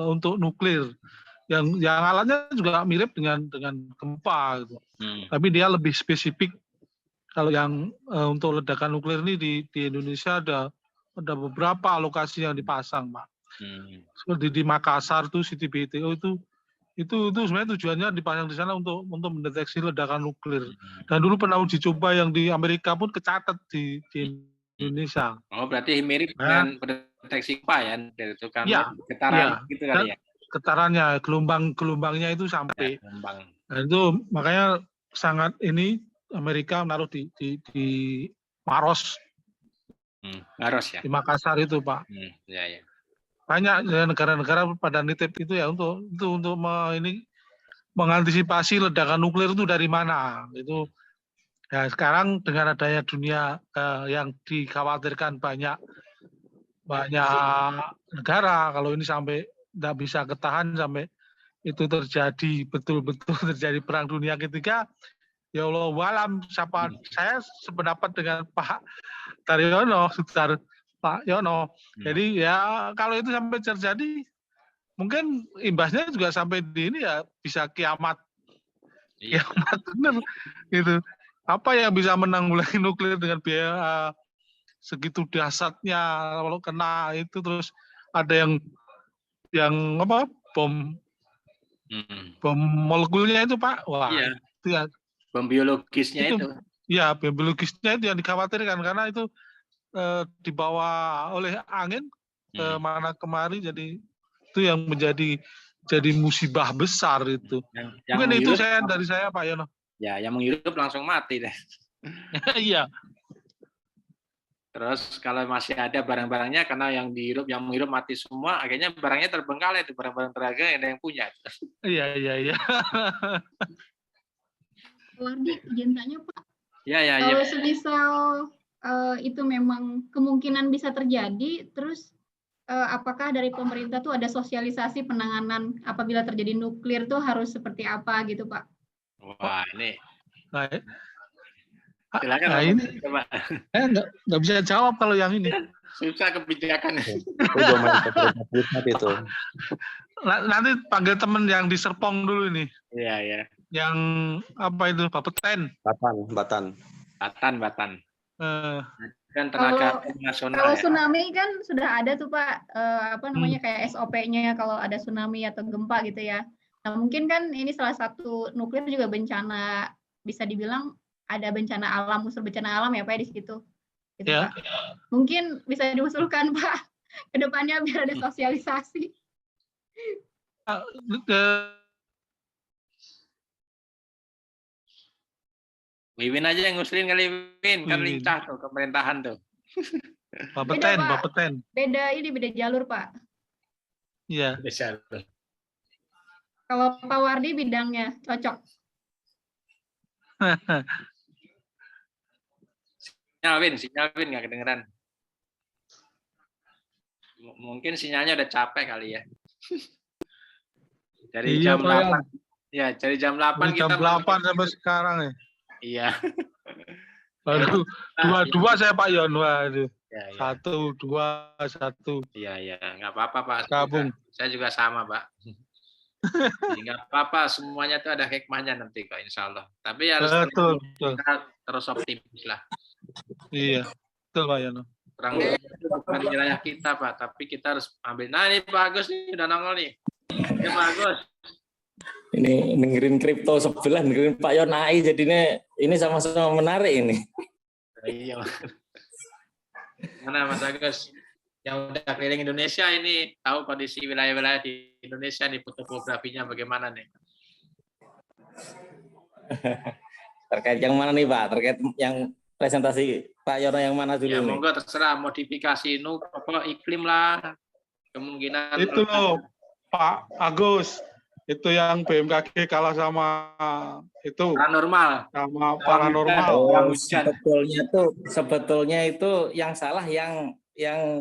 untuk nuklir. Yang alatnya juga mirip dengan gempa gitu. Tapi dia lebih spesifik. Kalau yang untuk ledakan nuklir ini di Indonesia ada beberapa lokasi yang dipasang, Pak. Seperti di Makassar tuh CTBTO itu sebenarnya tujuannya dipasang di sana untuk mendeteksi ledakan nuklir. Dan dulu pernah uji coba yang di Amerika pun kecatat di Indonesia. Oh, berarti mirip dengan deteksi gempa ya? Itu kan getaran gitu kali ya? Getarannya, gelombangnya itu sampai. Nah, itu makanya sangat ini Amerika menaruh di Maros. Maros ya. Di Makassar itu, Pak. Ya. Banyak negara-negara pada nitip itu ya untuk mengantisipasi ledakan nuklir itu dari mana. Itu ya sekarang dengan adanya dunia yang dikhawatirkan banyak negara, kalau ini sampai tidak bisa ketahan sampai itu terjadi betul-betul terjadi perang dunia ketiga, ya Allah walam, saya sependapat dengan Pak Taryono, Pak Yono. Jadi ya kalau itu sampai terjadi, mungkin imbasnya juga sampai di ini ya bisa kiamat. Kiamat benar gitu. Apa yang bisa menanggulangi nuklir dengan biaya segitu dahsyatnya, kalau kena itu terus ada yang apa bom molekulnya itu Pak, wah itu ya bom biologisnya itu. Ya, bom biologisnya itu yang dikhawatirkan karena itu dibawa oleh angin ke mana kemari, jadi itu yang menjadi musibah besar itu. Mungkin itu dari saya Pak Yono. Ya, yang menghirup langsung mati deh. Iya. Terus kalau masih ada barang-barangnya, karena yang menghirup mati semua, akhirnya barangnya terbengkalai itu, barang-barang berharga yang ada yang punya. Iya. Wardi, izin tanya Pak. Iya. Kalau semisal itu memang kemungkinan bisa terjadi, terus apakah dari pemerintah tuh ada sosialisasi penanganan apabila terjadi nuklir tuh harus seperti apa gitu Pak? Wah, ini. Silakan. Nah, ini coba. Nggak bisa jawab kalau yang ini. Susah kebijakan. Itu. Nanti panggil teman yang di Serpong dulu ini. Iya. Yang apa itu? Bapeten. Batan. Kan tenaga nasional. Kalau tsunami kan sudah ada tuh Pak, kayak SOP-nya kalau ada tsunami atau gempa gitu ya. Nah mungkin kan ini salah satu nuklir juga bencana, bisa dibilang ada bencana alam, unsur bencana alam ya Pak di situ. Gitu, ya. Pak. Mungkin bisa diusulkan Pak ke depannya biar ada sosialisasi. Wiwin aja yang ngusulin kali Wiwin, kan lincah tuh pemerintahan tuh. Bapeten. Beda jalur Pak. Iya. Kalau Pak Wardi bidangnya cocok. Sinyal Win nggak kedengeran. Mungkin sinyalnya udah capek kali ya. Dari jam 8. Ya, dari jam 8 kita. Jam 8 sampai sekarang ya. Iya. Lalu dua saya Pak Yon, waduh. Ya. 1, 2, 1. Iya, nggak apa-apa Pak. Gabung. Saya juga sama Pak. Nggak apa-apa, semuanya itu ada hikmahnya nanti kok insya Allah. Tapi harus kita terus optimis lah. Iya, betul Pak Yono. Perang bukan wilayah kita Pak, tapi kita harus ambil. Nah ini Pak Agus nih udah nongol nih. Ya Pak Agus. Ini dengerin kripto sebelah, dengerin Pak Yonai, jadinya ini sama-sama menarik ini. Iya. Mana Mas Agus? Yang udah keliling Indonesia ini, tahu kondisi wilayah-wilayah di Indonesia nih, topografinya bagaimana nih? Terkait yang mana nih Pak? Terkait yang presentasi Pak Yono yang mana dulu? Ya monggo terserah, modifikasi iklim lah, kemungkinan. Itu loh Pak Agus. Itu yang BMKG kalah sama itu paranormal. Sama paranormal. Sebetulnya itu yang salah yang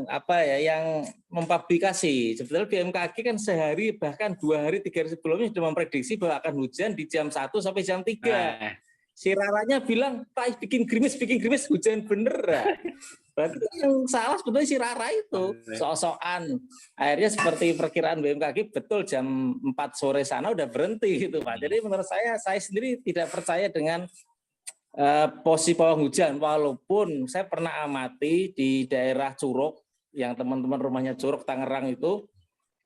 apa ya, yang mempublikasi. Sebetulnya BMKG kan sehari bahkan 2 hari 3 hari sebelumnya sudah memprediksi bahwa akan hujan di jam 1 sampai jam 3. Si Raranya bilang, Pak bikin gerimis, hujan beneran. Berarti yang salah sebetulnya si Rara itu, sok-sokan. Akhirnya seperti perkiraan BMKG, betul jam 4 sore sana udah berhenti gitu Pak. Jadi menurut saya sendiri tidak percaya dengan posisi pawang hujan, walaupun saya pernah amati di daerah Curug, yang teman-teman rumahnya Curug, Tangerang itu,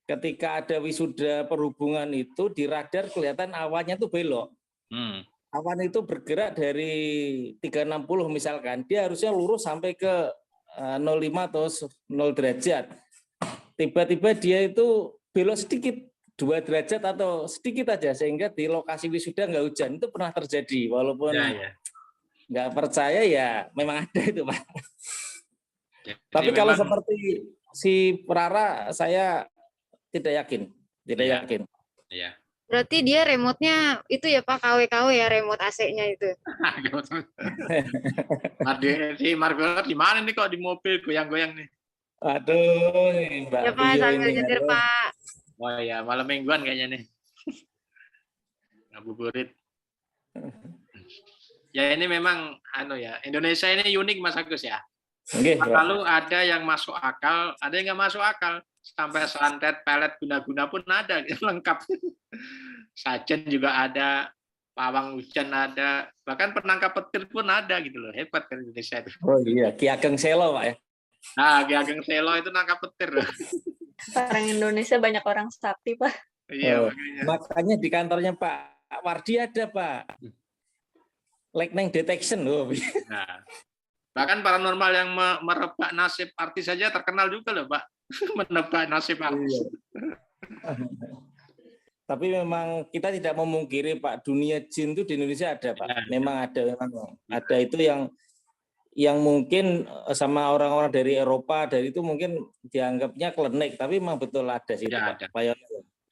ketika ada wisuda perhubungan itu, di radar kelihatan awannya tuh belok. Awan itu bergerak dari 360 misalkan, dia harusnya lurus sampai ke 05 atau 0 derajat. Tiba-tiba dia itu belok sedikit, 2 derajat atau sedikit aja, sehingga di lokasi wisuda nggak hujan. Itu pernah terjadi, walaupun nggak percaya ya memang ada itu Pak. Tapi kalau seperti si Rara, saya tidak yakin. Iya. Berarti dia remote-nya itu ya Pak, KW-KW ya, remote AC-nya itu. Si Margaret di mana nih kok di mobil goyang-goyang nih? Aduh, Mbak Ya Pak, sambil nyetir Pak. Oh ya, malam mingguan kayaknya nih. Ngabuburit. Ya ini memang Indonesia ini unik Mas Agus ya. Lalu ada yang masuk akal, ada yang nggak masuk akal. Sampai santet, pelet, guna-guna pun ada, lengkap. Sajen juga ada, pawang hujan ada, bahkan penangkap petir pun ada gitu loh. Hebat kan Indonesia itu. Oh iya, Ki Ageng Selo Pak ya. Nah, Ki Ageng Selo itu nangkap petir. Orang Indonesia banyak orang sakti Pak. Iya, makanya di kantornya Pak Wardi ada Pak. Lightning detection loh. Nah, bahkan paranormal yang merebak nasib artis saja terkenal juga loh Pak. Menebak nasib artis. Tapi memang kita tidak memungkiri Pak, dunia jin itu di Indonesia ada Pak. Memang ada itu yang mungkin sama orang-orang dari Eropa dari itu mungkin dianggapnya klinik, tapi memang betul ada sih Pak.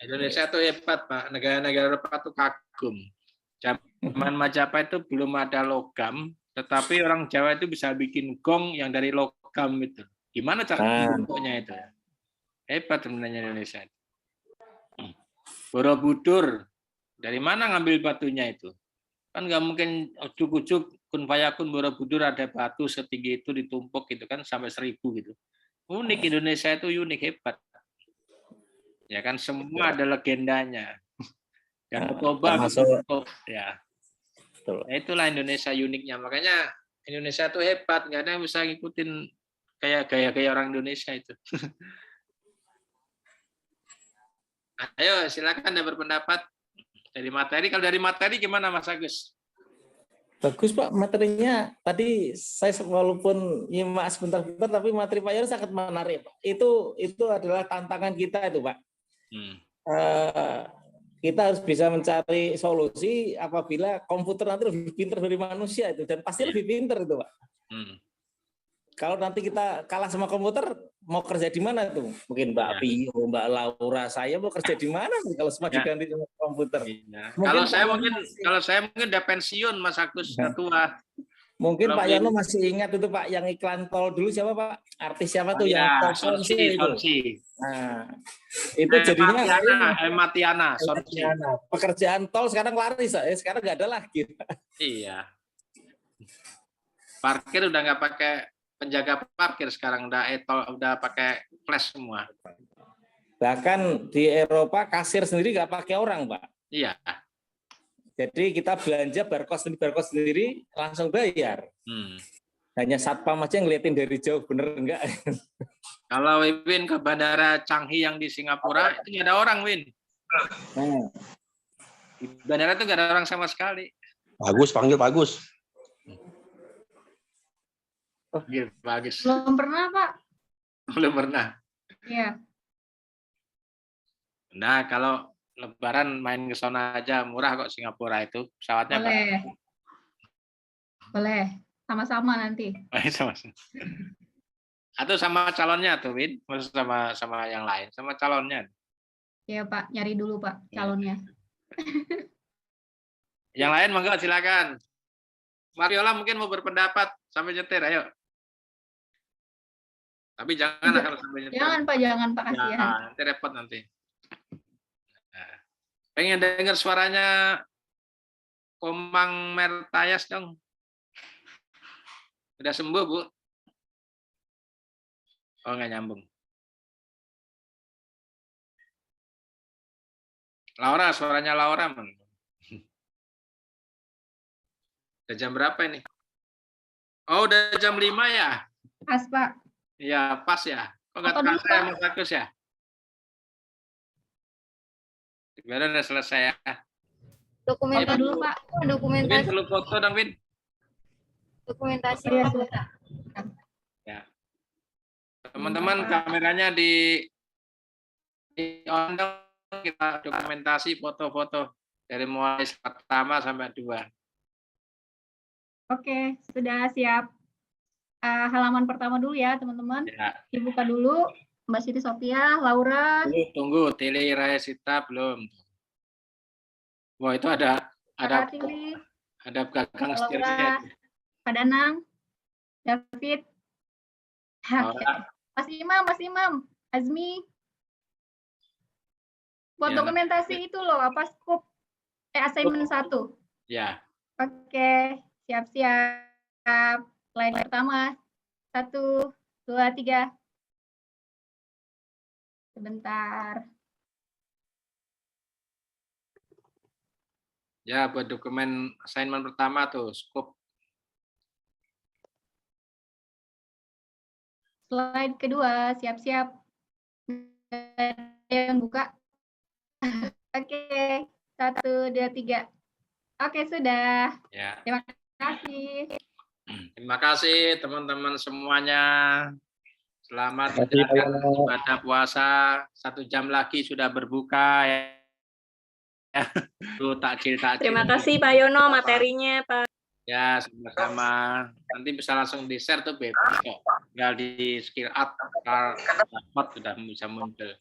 Indonesia itu hebat Pak. Negara-negara Eropa itu kagum. Zaman Majapahit itu belum ada logam, tetapi orang Jawa itu bisa bikin gong yang dari logam itu. Gimana cara bentuknya itu? Hebat sebenarnya Indonesia. Borobudur, dari mana ngambil batunya itu? Kan nggak mungkin ujuk-ujuk kun fayakun Borobudur ada batu setinggi itu ditumpuk gitu kan sampai 1000 gitu. Unik, Indonesia itu unik, hebat. Ya kan semua ada legendanya. Dan Toba ya. Nah, itulah Indonesia uniknya. Makanya Indonesia itu hebat, nggak ada yang bisa ngikutin kayak gaya-gaya orang Indonesia itu. Ayo silakan ada berpendapat dari materi. Kalau dari materi gimana Mas Agus? Bagus Pak materinya. Tadi saya walaupun nyimak sebentar-sebentar tapi materi Pak Yon sangat menarik Pak. Itu adalah tantangan kita itu Pak. Kita harus bisa mencari solusi apabila komputer nanti lebih pintar dari manusia itu, dan pasti lebih pintar itu Pak. Kalau nanti kita kalah sama komputer, mau kerja di mana tuh? Mungkin Mbak Pio, Mbak Laura, saya mau kerja di mana nih kalau semua diganti sama komputer? Kalau saya mungkin udah pensiun Mas Agus, udah tua. Mungkin Pak Yono masih ingat itu Pak yang iklan tol dulu siapa Pak? Artis siapa tuh yang tol Sonsi itu? Nah, itu jadinya Matiana. Pekerjaan tol sekarang laris, sekarang nggak ada lagi. Iya. Parkir udah nggak pakai penjaga parkir sekarang, udah pakai flash semua. Bahkan di Eropa kasir sendiri nggak pakai orang Pak. Iya. Jadi kita belanja barcode sendiri langsung bayar. Hanya satpam aja ngeliatin dari jauh bener enggak. Kalau Win ke bandara Changi yang di Singapura itu nggak ada orang Win. Di bandara itu nggak ada orang sama sekali. Bagus, panggil bagus. Bagus. Belum pernah Pak. Belum pernah. Iya. Nah kalau Lebaran main ke sana aja, murah kok Singapura itu pesawatnya. Boleh, sama-sama nanti. Sama-sama. Atau sama calonnya tuh Win, maksud sama yang lain, sama calonnya. Iya Pak, nyari dulu Pak calonnya. Yang lain monggo silakan. Mariola mungkin mau berpendapat sampai nyetir, ayo. Tapi jangan kalau sampai nyetir. Jangan Pak, kasihan. Ya, nanti repot nanti. Nah, pengen dengar suaranya Komang Mertayas dong. Udah sembuh, Bu? Oh, nggak nyambung. Laura, suaranya Laura. Udah jam berapa ini? Oh, udah jam 5 ya? Pas, Pak. Iya, pas ya. Kok nggak Foto dulu, terasa ya, Pak. Mas Agus ya? Gimana udah selesai ya? Foto dulu, Pak. Win, Dokumentasi. perlu foto dong, Win. Dokumentasi. Ya. Teman-teman, kameranya di on dong, kita dokumentasi foto-foto dari mulai pertama sampai 2. Oke, sudah siap. Halaman pertama dulu ya, teman-teman. Ya. Dibuka dulu. Mbak Siti Sophia, Laura. Tunggu, Tili Raisita belum. Wah, itu ada Tili, gagang Laura, setirnya. Pak Danang, David, Laura. Mas Imam, Azmi. Buat Ya, dokumentasi itu loh, apa scoop assignment 1. Ya. Oke, siap-siap. Slide pertama. 1, 2, 3. Sebentar. Ya, buat dokumen assignment pertama tuh, scoop. Slide kedua, siap-siap. Yang buka. Oke, 1, 2, 3. Oke, sudah. Ya. Terima kasih. Terima kasih teman-teman semuanya. Selamat Terima kasih, Pak menjalankan Yono. ibadah puasa. 1 jam lagi sudah berbuka ya. Tuh takjil. Terima kasih Pak Yono materinya Pak. Ya, sama-sama. Nanti bisa langsung di-share tuh bebas kok. Tinggal di skill up, dapat sudah bisa muncul.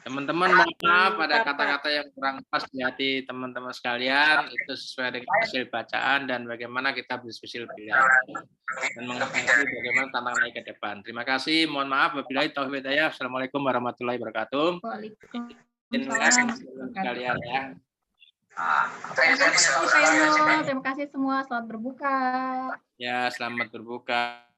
Teman-teman, mohon maaf ada kata-kata yang kurang pas di hati teman-teman sekalian. Itu sesuai dengan hasil bacaan dan bagaimana kita berdiskusi lebih lanjut dan mengetahui bagaimana tantangan ke depan. Terima kasih. Mohon maaf. Wabillahi taufiq hidayah. Assalamualaikum warahmatullahi wabarakatuh. Waalaikumsalam. Sekalian ya. Terima kasih semua. Selamat berbuka. Ya, selamat berbuka.